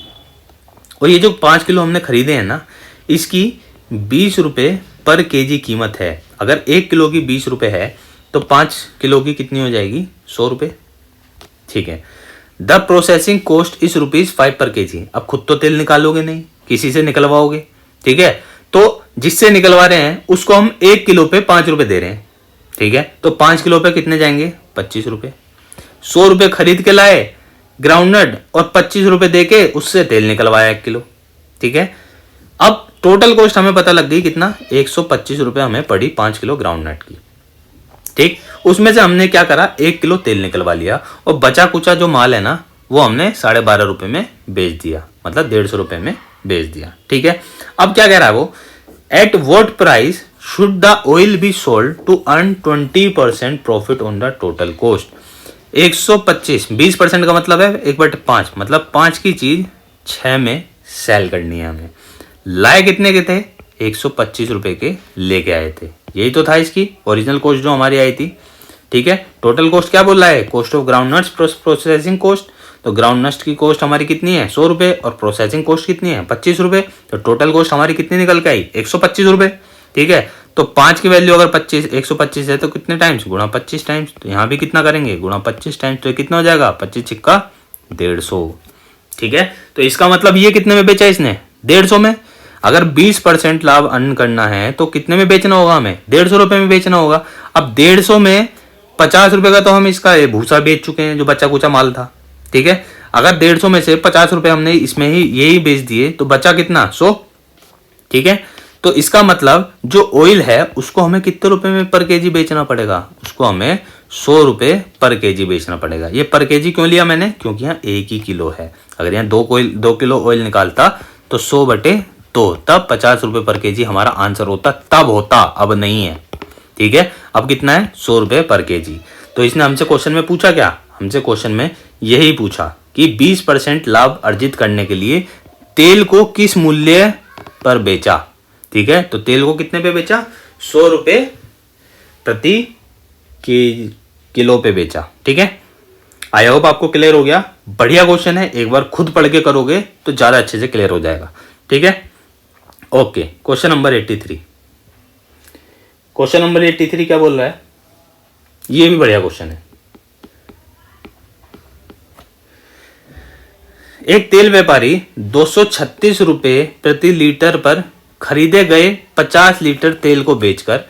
और ये जो 5 किलो हमने खरीदे हैं ना, इसकी 20 रुपये पर केजी कीमत है। अगर 1 किलो की 20 रुपये है तो 5 किलो की कितनी हो जाएगी, 100 रुपये। ठीक है, द प्रोसेसिंग कोस्ट इज ₹5 पर केजी। अब खुद तो तेल निकालोगे नहीं, किसी से निकलवाओगे। ठीक है, तो जिससे निकलवा रहे हैं उसको हम 1 किलो पे 5 रुपये दे रहे हैं। ठीक है, तो 5 किलो पे कितने जाएंगे, 25 रुपये। 100 रुपये खरीद के लाए ग्राउंडनट और 25 रुपये दे के उससे तेल निकलवाया 1 किलो। ठीक है, अब टोटल कॉस्ट हमें पता लग गई कितना, 125 रुपये हमें पड़ी 5 किलो ग्राउंडनट की। ठीक, उसमें से हमने क्या करा, 1 किलो तेल निकलवा लिया और बचा कुचा जो माल है ना वो हमने 12.5 रुपये में बेच दिया, मतलब 150 रुपये में बेच दिया। ठीक है, अब क्या कह रहा है वो, at what price should the oil be sold to earn 20% profit on the total cost. 125, 20% का मतलब है 1/5, मतलब 5 की चीज 6 में सेल करनी है हमें। लाए कितने के थे, 125 रुपये के लेके आए थे। यही तो था इसकी ओरिजिनल कॉस्ट जो हमारी आई थी। ठीक है, टोटल कॉस्ट क्या बोल रहा है, cost of groundnuts processing cost. तो ग्राउंडनट्स की कॉस्ट हमारी कितनी है, 100 रुपये, और प्रोसेसिंग कॉस्ट कितनी है, 25 रुपये। तो टोटल कॉस्ट हमारी कितनी निकल के आई, 125 रुपये। ठीक है, तो 5 की वैल्यू अगर 125 है तो कितने टाइम्स, गुणा 25 टाइम्स। तो यहाँ भी कितना करेंगे, गुणा 25 टाइम्स। तो कितना हो जाएगा, 25 छिक्का 150। ठीक है, तो इसका मतलब ये कितने में बेचा इसने, 150 में। अगर 20% लाभ अर्न करना है तो कितने में बेचना होगा हमें, 150 रुपये में बेचना होगा। अब 150 में 50 रुपये का तो हम इसका भूसा बेच चुके हैं जो बचा कुचा माल था। ठीक है, अगर 150 में से 50 रुपये हमने इसमें ही यही बेच दिए तो बचा कितना, 100। ठीक है, तो इसका मतलब जो ऑयल है उसको हमें कितने रुपए में पर केजी बेचना पड़ेगा, उसको हमें 100 रुपये पर केजी बेचना पड़ेगा। ये पर केजी क्यों लिया मैंने, क्योंकि यहाँ 1 ही किलो है। अगर यहाँ 2 किलो ऑयल निकालता तो 100/2, तब 50 रुपये पर केजी हमारा आंसर होता, तब होता, अब नहीं है। ठीक है, अब कितना है, 100 रुपये पर केजी। तो इसने हमसे क्वेश्चन में पूछा क्या, हमसे क्वेश्चन में यही पूछा कि 20% लाभ अर्जित करने के लिए तेल को किस मूल्य पर बेचा। ठीक है, तो तेल को कितने पे बेचा, 100 रुपये प्रति किलो पे बेचा। ठीक है, आई होप आपको क्लियर हो गया। बढ़िया क्वेश्चन है, एक बार खुद पढ़ के करोगे तो ज्यादा अच्छे से क्लियर हो जाएगा। ठीक है, okay. Question number 83, question number 83 क्या बोल रहा है, ये भी बढ़िया क्वेश्चन है। एक तेल व्यापारी 236 रुपये प्रति लीटर पर खरीदे गए 50 लीटर तेल को बेचकर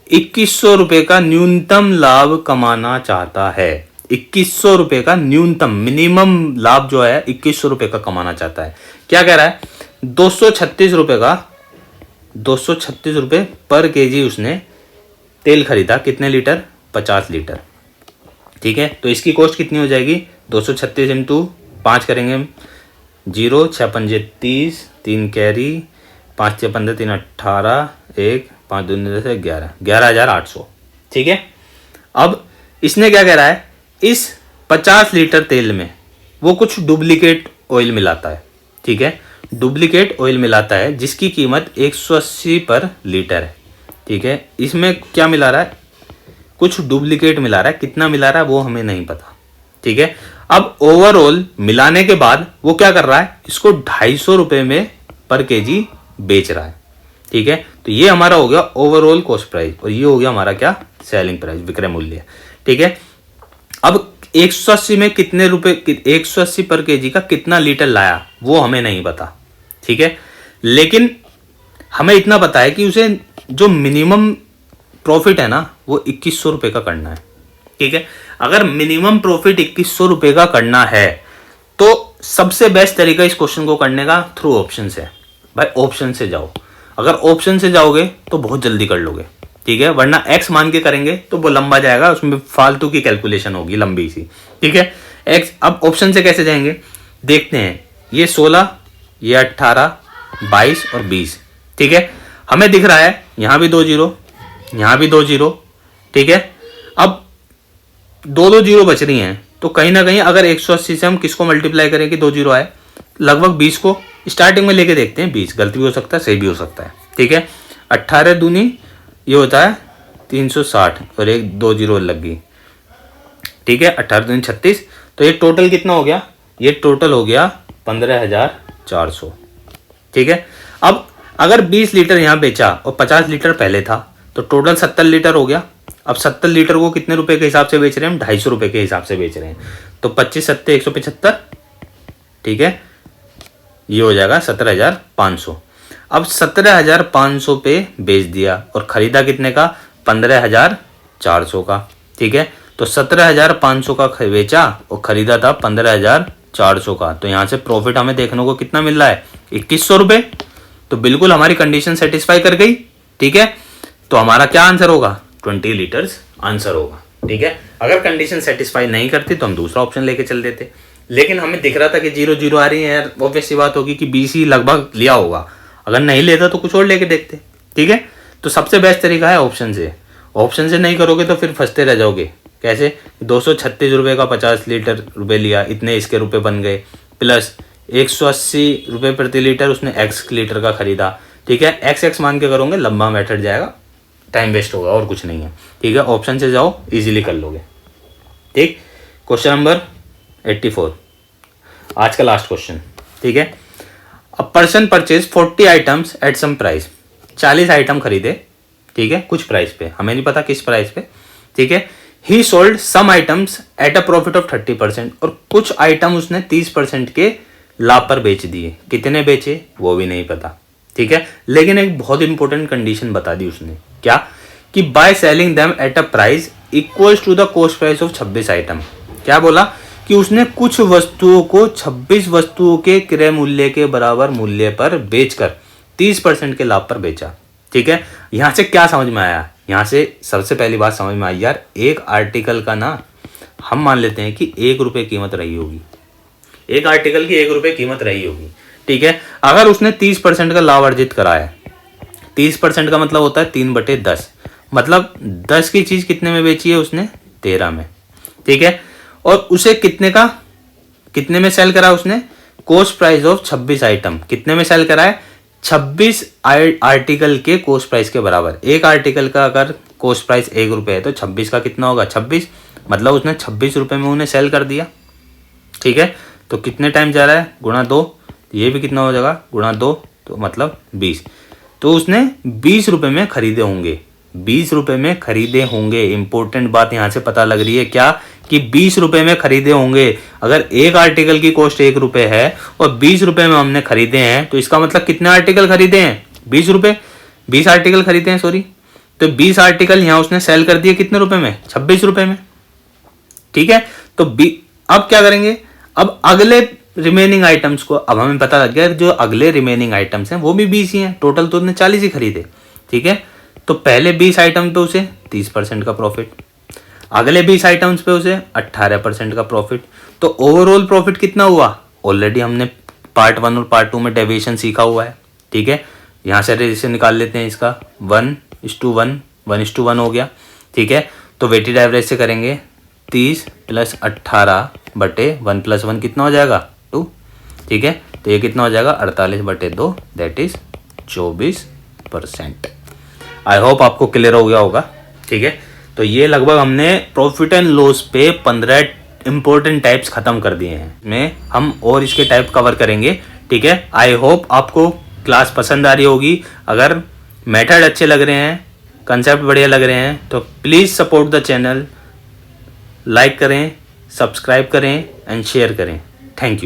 2100 रुपये का न्यूनतम लाभ कमाना चाहता है। 2100 रुपये का न्यूनतम, मिनिमम लाभ जो है 2100 रुपये का कमाना चाहता है। क्या कह रहा है, 236 रुपये का, 236 रुपये पर केजी उसने तेल खरीदा, कितने लीटर, 50 लीटर। ठीक है, तो इसकी कॉस्ट कितनी हो जाएगी, 236 इंटू 5 करेंगे हम, 0 6 5 30, 3 कैरी, 5 6 15 3 18, 1 5 2 10 11, 11,800। ठीक है, अब इसने क्या कह रहा है, इस 50 लीटर तेल में वो कुछ डुप्लीकेट ऑयल मिलाता है। ठीक है, डुप्लीकेट ऑयल मिलाता है जिसकी कीमत 180 पर लीटर है। ठीक है, इसमें क्या मिला रहा है, कुछ डुप्लीकेट मिला रहा है, कितना मिला रहा है वो हमें नहीं पता। ठीक है, अब ओवरऑल मिलाने के बाद वो क्या कर रहा है, इसको 250 रुपए में पर केजी बेच रहा है। ठीक है, तो ये हमारा हो गया ओवरऑल कॉस्ट प्राइस और ये हो गया हमारा क्या, सेलिंग प्राइस, विक्रय मूल्य। ठीक है, अब 180 में कितने रुपए, 180 पर केजी का कितना लीटर लाया वो हमें नहीं पता। ठीक है, लेकिन हमें इतना पता है कि उसे जो मिनिमम प्रॉफिट है ना वो 2100 रुपए का करना है। ठीक है, अगर मिनिमम प्रॉफिट 2100 रुपए का करना है तो सबसे बेस्ट तरीका इस क्वेश्चन को करने का थ्रू ऑप्शन है। भाई ऑप्शन से जाओ, अगर ऑप्शन से जाओगे तो बहुत जल्दी कर लोगे। ठीक है, वरना एक्स मान के करेंगे तो वो लंबा जाएगा, उसमें फालतू की कैलकुलेशन होगी लंबी सी। ठीक है, एक्स, अब ऑप्शन से कैसे जाएंगे देखते हैं। ये 16, ये 18, 22 और 20। ठीक है, हमें दिख रहा है यहां भी 2 जीरो, यहां भी 2 जीरो। ठीक है, अब 2 जीरो बच रही हैं, तो कहीं ना कहीं अगर 180 से हम किसको मल्टीप्लाई करें कि 2 जीरो आए, लगभग 20 को स्टार्टिंग में लेके देखते हैं। 20 गलती भी हो सकता है, सही भी हो सकता है। ठीक है, 18 दूनी ये होता है 360 और 2 जीरो लग गई। ठीक है, 18 दूनी 36, तो ये टोटल कितना हो गया, ये टोटल हो गया 15,400। ठीक है, अब अगर 20 लीटर यहाँ बेचा और 50 लीटर पहले था तो टोटल 70 लीटर हो गया। अब 70 लीटर को कितने रुपए के हिसाब से बेच रहे हैं हम, 250 रुपए के हिसाब से बेच रहे हैं। तो 25 सत्ते 175। ठीक है, ये हो जाएगा 17,500। अब 17,500 पे बेच दिया और खरीदा कितने का, 15,400 का। ठीक है, तो 17,500 का बेचा और खरीदा था 15,400 का। तो यहाँ से प्रॉफिट हमें देखने को कितना मिल रहा है, 2100 रुपए। तो बिल्कुल हमारी कंडीशन सेटिस्फाई कर गई। ठीक है, तो हमारा क्या आंसर होगा, 20 लीटर्स आंसर होगा। ठीक है, अगर कंडीशन सेटिस्फाई नहीं करती तो हम दूसरा ऑप्शन लेके चल देते, लेकिन हमें दिख रहा था कि 0 0 आ रही है यार, ऑब्वियस सी बात होगी कि 20 ही लगभग लिया होगा। अगर नहीं लेता तो कुछ और लेके देखते। ठीक है, तो सबसे बेस्ट तरीका है ऑप्शन से। ऑप्शन से नहीं करोगे तो फिर फंसते रह जाओगे। कैसे, 236 रुपये का 50 लीटर रुपये लिया, इतने इसके रुपये बन गए, प्लस 180 रुपये प्रति लीटर उसने एक्स लीटर का खरीदा। ठीक है, एक्स मान के करोगे लंबा मेथड जाएगा, टाइम वेस्ट होगा और कुछ नहीं है। ठीक है, ऑप्शन से जाओ, इजीली कर लोगे। ठीक, क्वेश्चन नंबर 84, आज का लास्ट क्वेश्चन। ठीक है, a person purchase 40 items at some price. 40 item खरीदे, ठीक है, कुछ प्राइस पे, हमें नहीं पता किस प्राइस पे। ठीक है, he sold some items at a profit of 30%, और कुछ आइटम उसने 30% के लाभ पर बेच दिए। कितने बेचे वो भी नहीं पता। ठीक है, लेकिन एक बहुत इंपॉर्टेंट कंडीशन बता दी उसने, क्या, कि by selling them at a price equals to the cost price of 26 item. क्या बोला कि उसने कुछ वस्तुओं को 26 वस्तुओं के क्रय मूल्य के बराबर मूल्य पर बेचकर 30% के लाभ पर बेचा। ठीक है, यहां से क्या समझ में आया, यहां से सबसे पहली बात समझ में आई यार, एक आर्टिकल का ना हम मान लेते हैं कि 1 रुपये कीमत रही होगी, एक आर्टिकल की 1 रुपये कीमत रही होगी। ठीक है, अगर उसने 30% का लाभ अर्जित करा है, 30% का मतलब होता है 3/10, मतलब 10 की चीज कितने में बेची है उसने, 13 में। ठीक है, और उसे कितने में सेल करा उसने, कॉस्ट प्राइस ऑफ 26 आइटम, कितने में सेल करा है, 26 आर्टिकल के कॉस्ट प्राइस के बराबर। एक आर्टिकल का अगर कॉस्ट प्राइस 1 रुपये है तो 26 का कितना होगा, 26, मतलब उसने 26 रुपये में उन्हें सेल कर दिया। ठीक है, तो कितने टाइम जा रहा है, गुणा 2, ये भी कितना हो जाएगा, गुणा 2, तो मतलब 20। तो उसने 20 रुपये में खरीदे होंगे, 20 रुपये में खरीदे होंगे। इंपॉर्टेंट बात यहां से पता लग रही है क्या, कि 20 रुपये में खरीदे होंगे। अगर एक आर्टिकल की कॉस्ट 1 रुपये है और 20 रुपये में हमने खरीदे हैं, तो इसका मतलब कितने आर्टिकल खरीदे हैं, 20 रुपये, 20 आर्टिकल खरीदे हैं, सॉरी। तो 20 आर्टिकल यहां उसने सेल कर दिए कितने रुपए में, 26 रुपये में। ठीक है, तो अब क्या करेंगे, अब अगले रिमेनिंग आइटम्स को, अब हमें पता लग गया जो अगले रिमेनिंग आइटम्स हैं वो भी 20 ही हैं, टोटल तो उसने 40 ही खरीदे। ठीक है, तो पहले 20 आइटम पे उसे 30% का प्रॉफिट, अगले 20 आइटम्स पे उसे 18% का प्रॉफिट। तो ओवरऑल प्रॉफिट कितना हुआ, ऑलरेडी हमने पार्ट 1 और पार्ट 2 में डेविएशन सीखा हुआ है। ठीक है, यहाँ से रेशियो निकाल लेते हैं इसका, 1:1, 1:1 हो गया। ठीक है, तो वेटेड एवरेज से करेंगे 30 + 18/1 + 1 कितना हो जाएगा, 2। ठीक है, तो ये कितना हो जाएगा, 48/2, दैट इज 24%। आई होप आपको क्लियर हो गया होगा। ठीक है, तो ये लगभग हमने प्रॉफिट एंड लॉस पे 15 इम्पोर्टेंट टाइप्स ख़त्म कर दिए हैं। में हम और इसके टाइप कवर करेंगे, ठीक है। आई होप आपको क्लास पसंद आ रही होगी। अगर मेथड अच्छे लग रहे हैं, कंसेप्ट बढ़िया लग रहे हैं तो please support the channel, like करें, सब्सक्राइब करें एंड शेयर करें। Thank you.